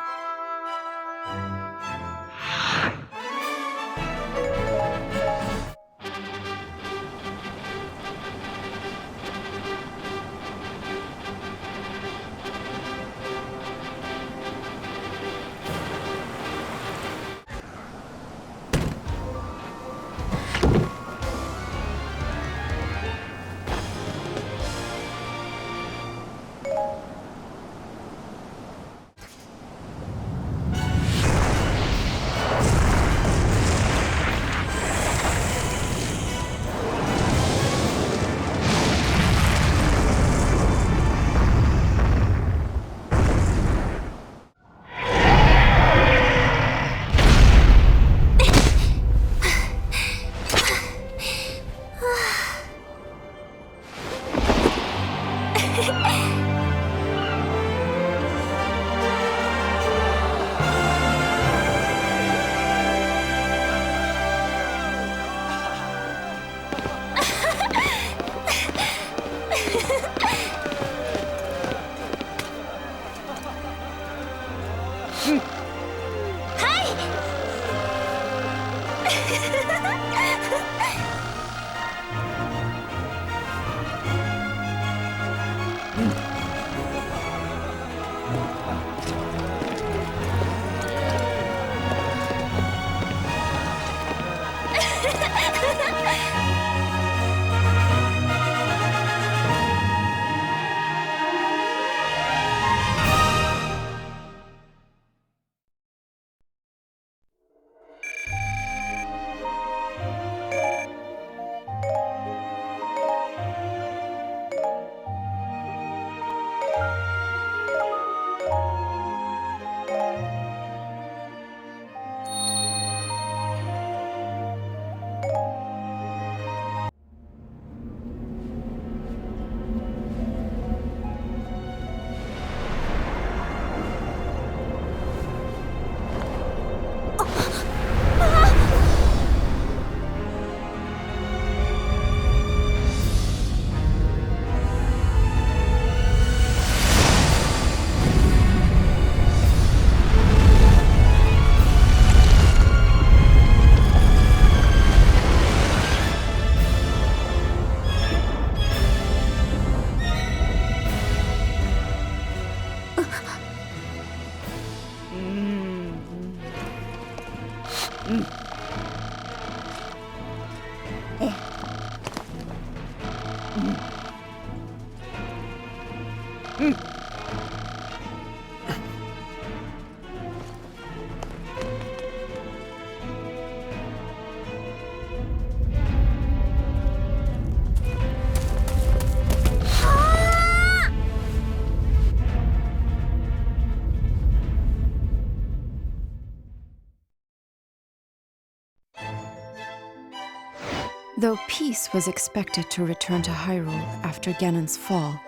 Though peace was expected to return to Hyrule after Ganon's fall,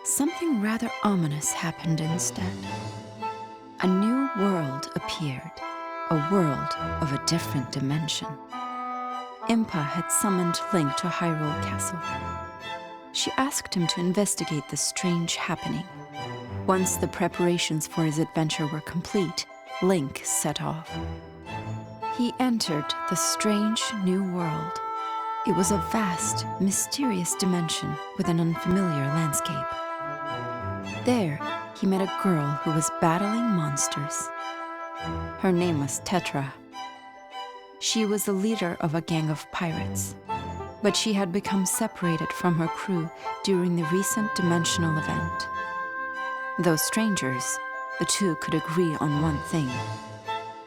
something rather ominous happened instead. A new world appeared, a world of a different dimension. Impa had summoned Link to Hyrule Castle. She asked him to investigate the strange happening. Once the preparations for his adventure were complete, Link set off. He entered the strange new world. It was a vast, mysterious dimension with an unfamiliar landscape. There, he met a girl who was battling monsters. Her name was Tetra. She was the leader of a gang of pirates, but she had become separated from her crew during the recent dimensional event. Though strangers, the two could agree on one thing.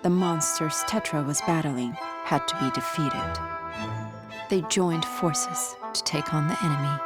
The monsters Tetra was battling had to be defeated. They joined forces to take on the enemy.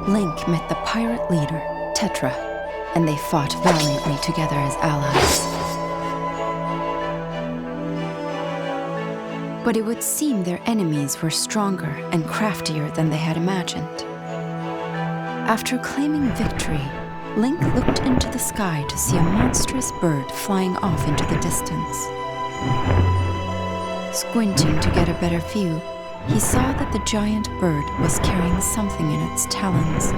Link met the pirate leader, Tetra, and they fought valiantly together as allies. But it would seem their enemies were stronger and craftier than they had imagined. After claiming victory, Link looked into the sky to see a monstrous bird flying off into the distance. Squinting to get a better view, he saw that the giant bird was carrying something in its talons.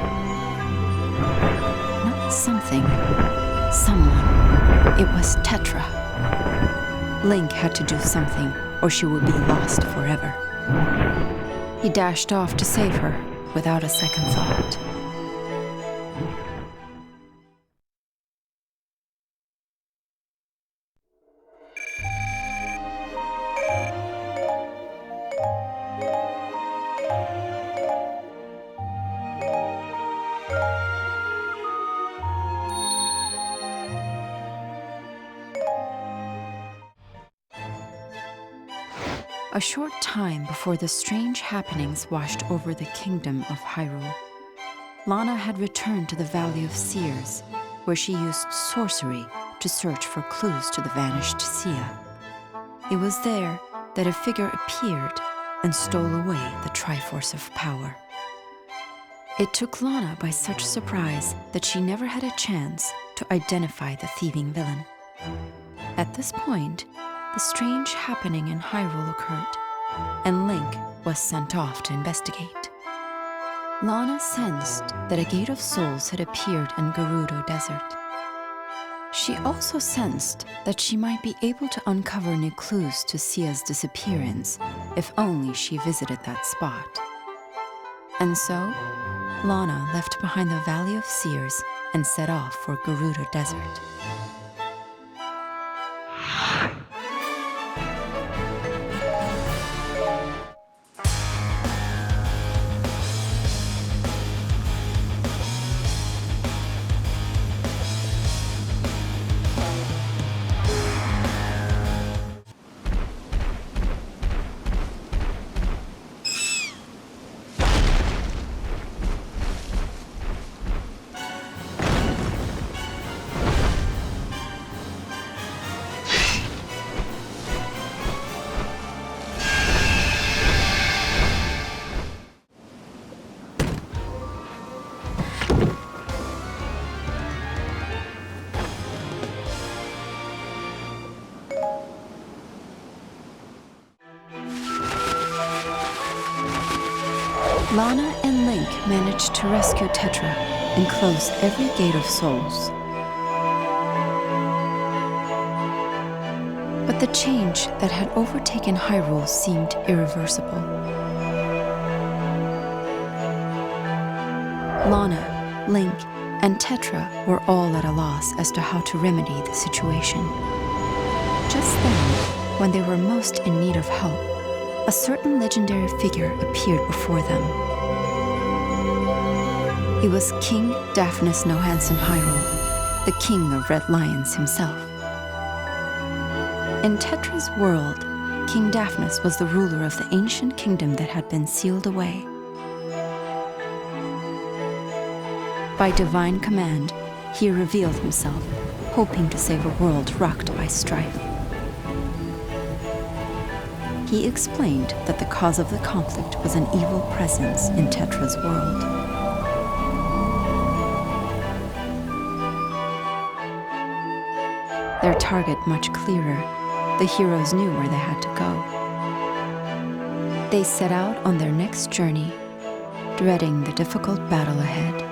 Not something, someone. It was Tetra. Link had to do something, or she would be lost forever. He dashed off to save her without a second thought. A short time before the strange happenings washed over the kingdom of Hyrule, Lana had returned to the Valley of Seers, where she used sorcery to search for clues to the vanished Sia. It was there that a figure appeared and stole away the Triforce of Power. It took Lana by such surprise that she never had a chance to identify the thieving villain. At this point, the strange happening in Hyrule occurred, and Link was sent off to investigate. Lana sensed that a Gate of Souls had appeared in Gerudo Desert. She also sensed that she might be able to uncover new clues to Sia's disappearance if only she visited that spot. And so, Lana left behind the Valley of Seers and set off for Gerudo Desert. Lana and Link managed to rescue Tetra and close every gate of souls. But the change that had overtaken Hyrule seemed irreversible. Lana, Link, and Tetra were all at a loss as to how to remedy the situation. Just then, when they were most in need of help, a certain legendary figure appeared before them. He was King Daphnis Nohansen Hyrule, the king of Red Lions himself. In Tetra's world, King Daphnis was the ruler of the ancient kingdom that had been sealed away. By divine command, he revealed himself, hoping to save a world rocked by strife. He explained that the cause of the conflict was an evil presence in Tetra's world. Their target much clearer, the heroes knew where they had to go. They set out on their next journey, dreading the difficult battle ahead.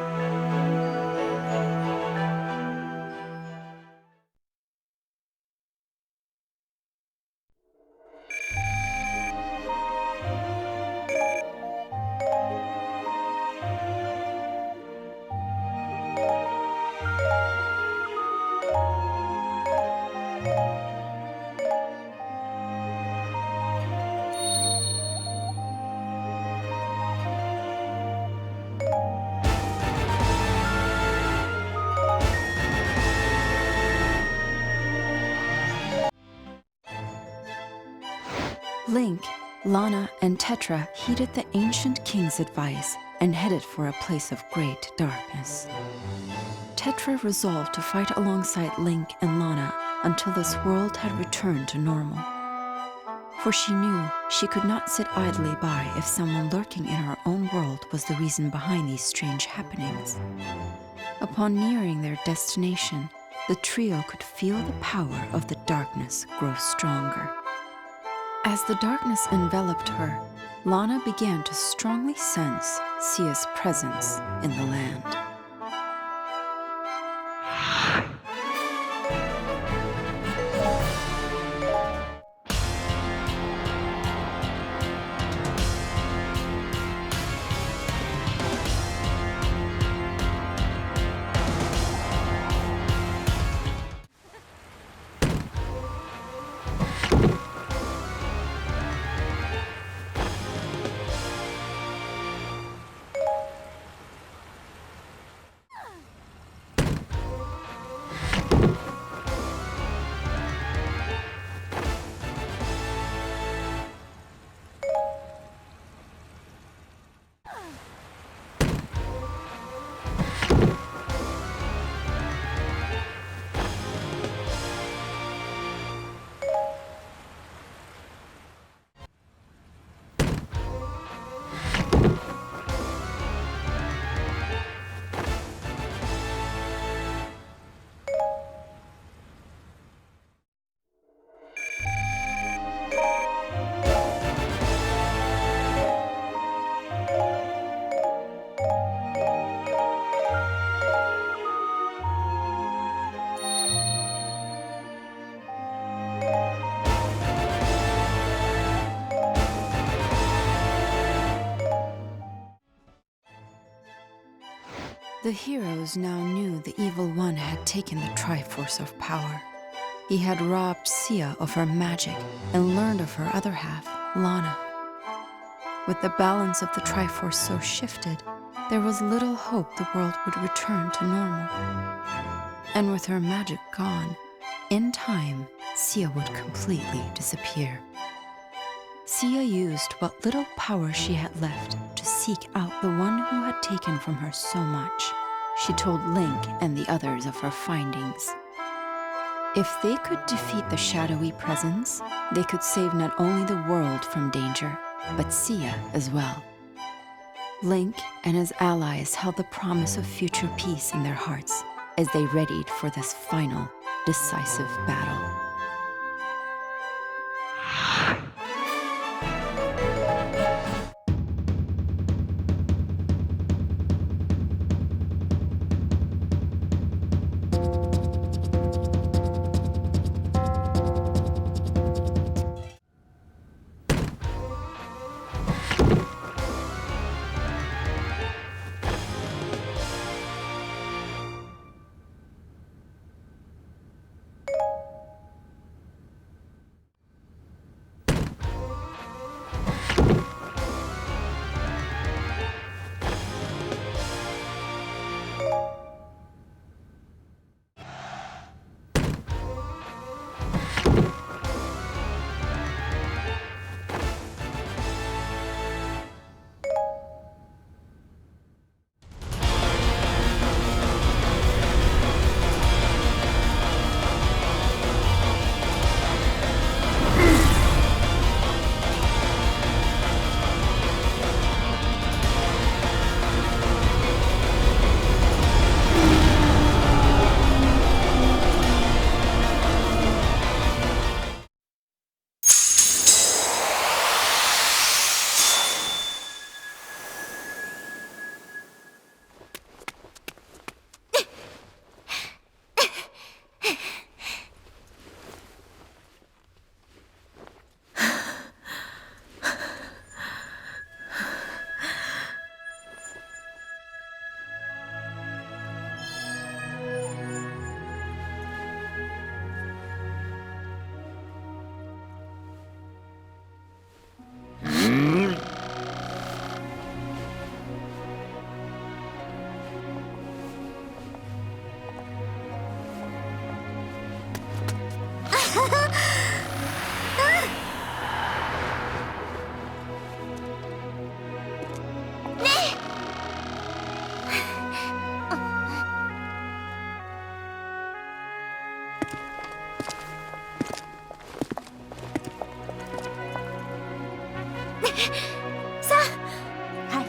Link, Lana, and Tetra heeded the ancient king's advice and headed for a place of great darkness. Tetra resolved to fight alongside Link and Lana until this world had returned to normal. For she knew she could not sit idly by if someone lurking in her own world was the reason behind these strange happenings. Upon nearing their destination, the trio could feel the power of the darkness grow stronger. As the darkness enveloped her, Lana began to strongly sense Sia's presence in the land. The heroes now knew the Evil One had taken the Triforce of power. He had robbed Sia of her magic and learned of her other half, Lana. With the balance of the Triforce so shifted, there was little hope the world would return to normal. And with her magic gone, in time, Sia would completely disappear. Sia used what little power she had left to seek out the one who had taken from her so much. She told Link and the others of her findings. If they could defeat the shadowy presence, they could save not only the world from danger, but Sia as well. Link and his allies held the promise of future peace in their hearts as they readied for this final, decisive battle. さあ。はい。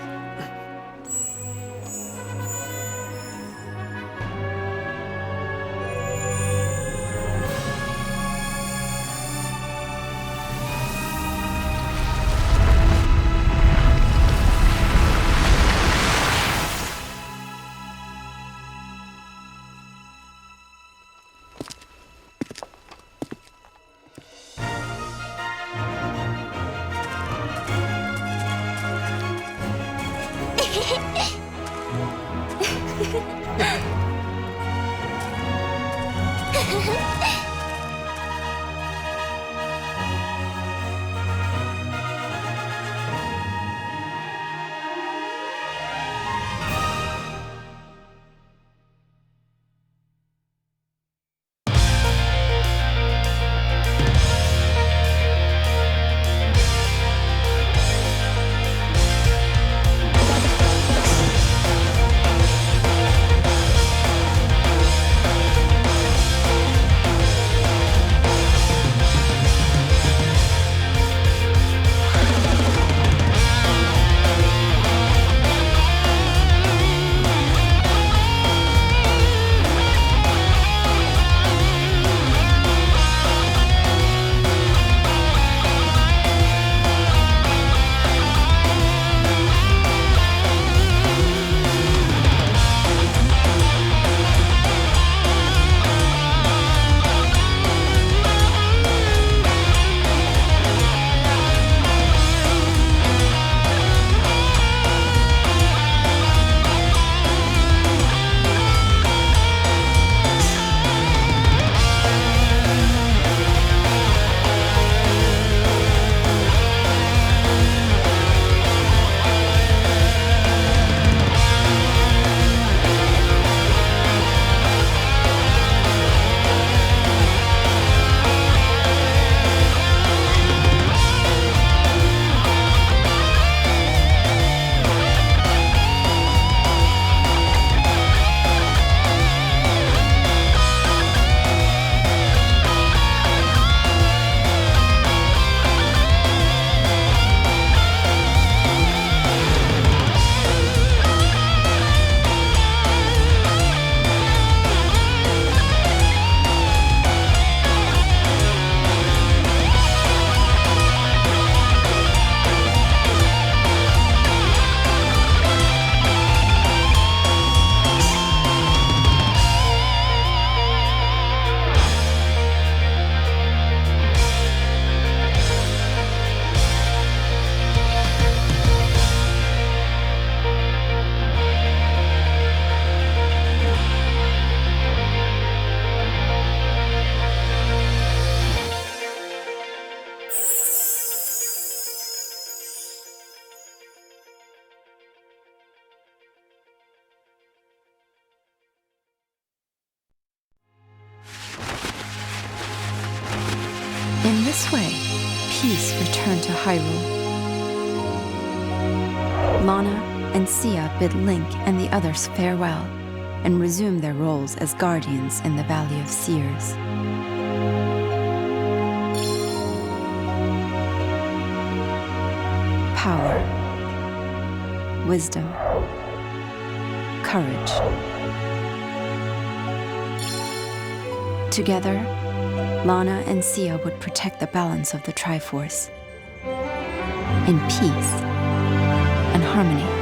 In this way, peace returned to Hyrule. Lana and Sia bid Link and the others farewell and resumed their roles as guardians in the Valley of Seers. Power, wisdom, courage. Together, Lana and Sia would protect the balance of the Triforce in peace and harmony.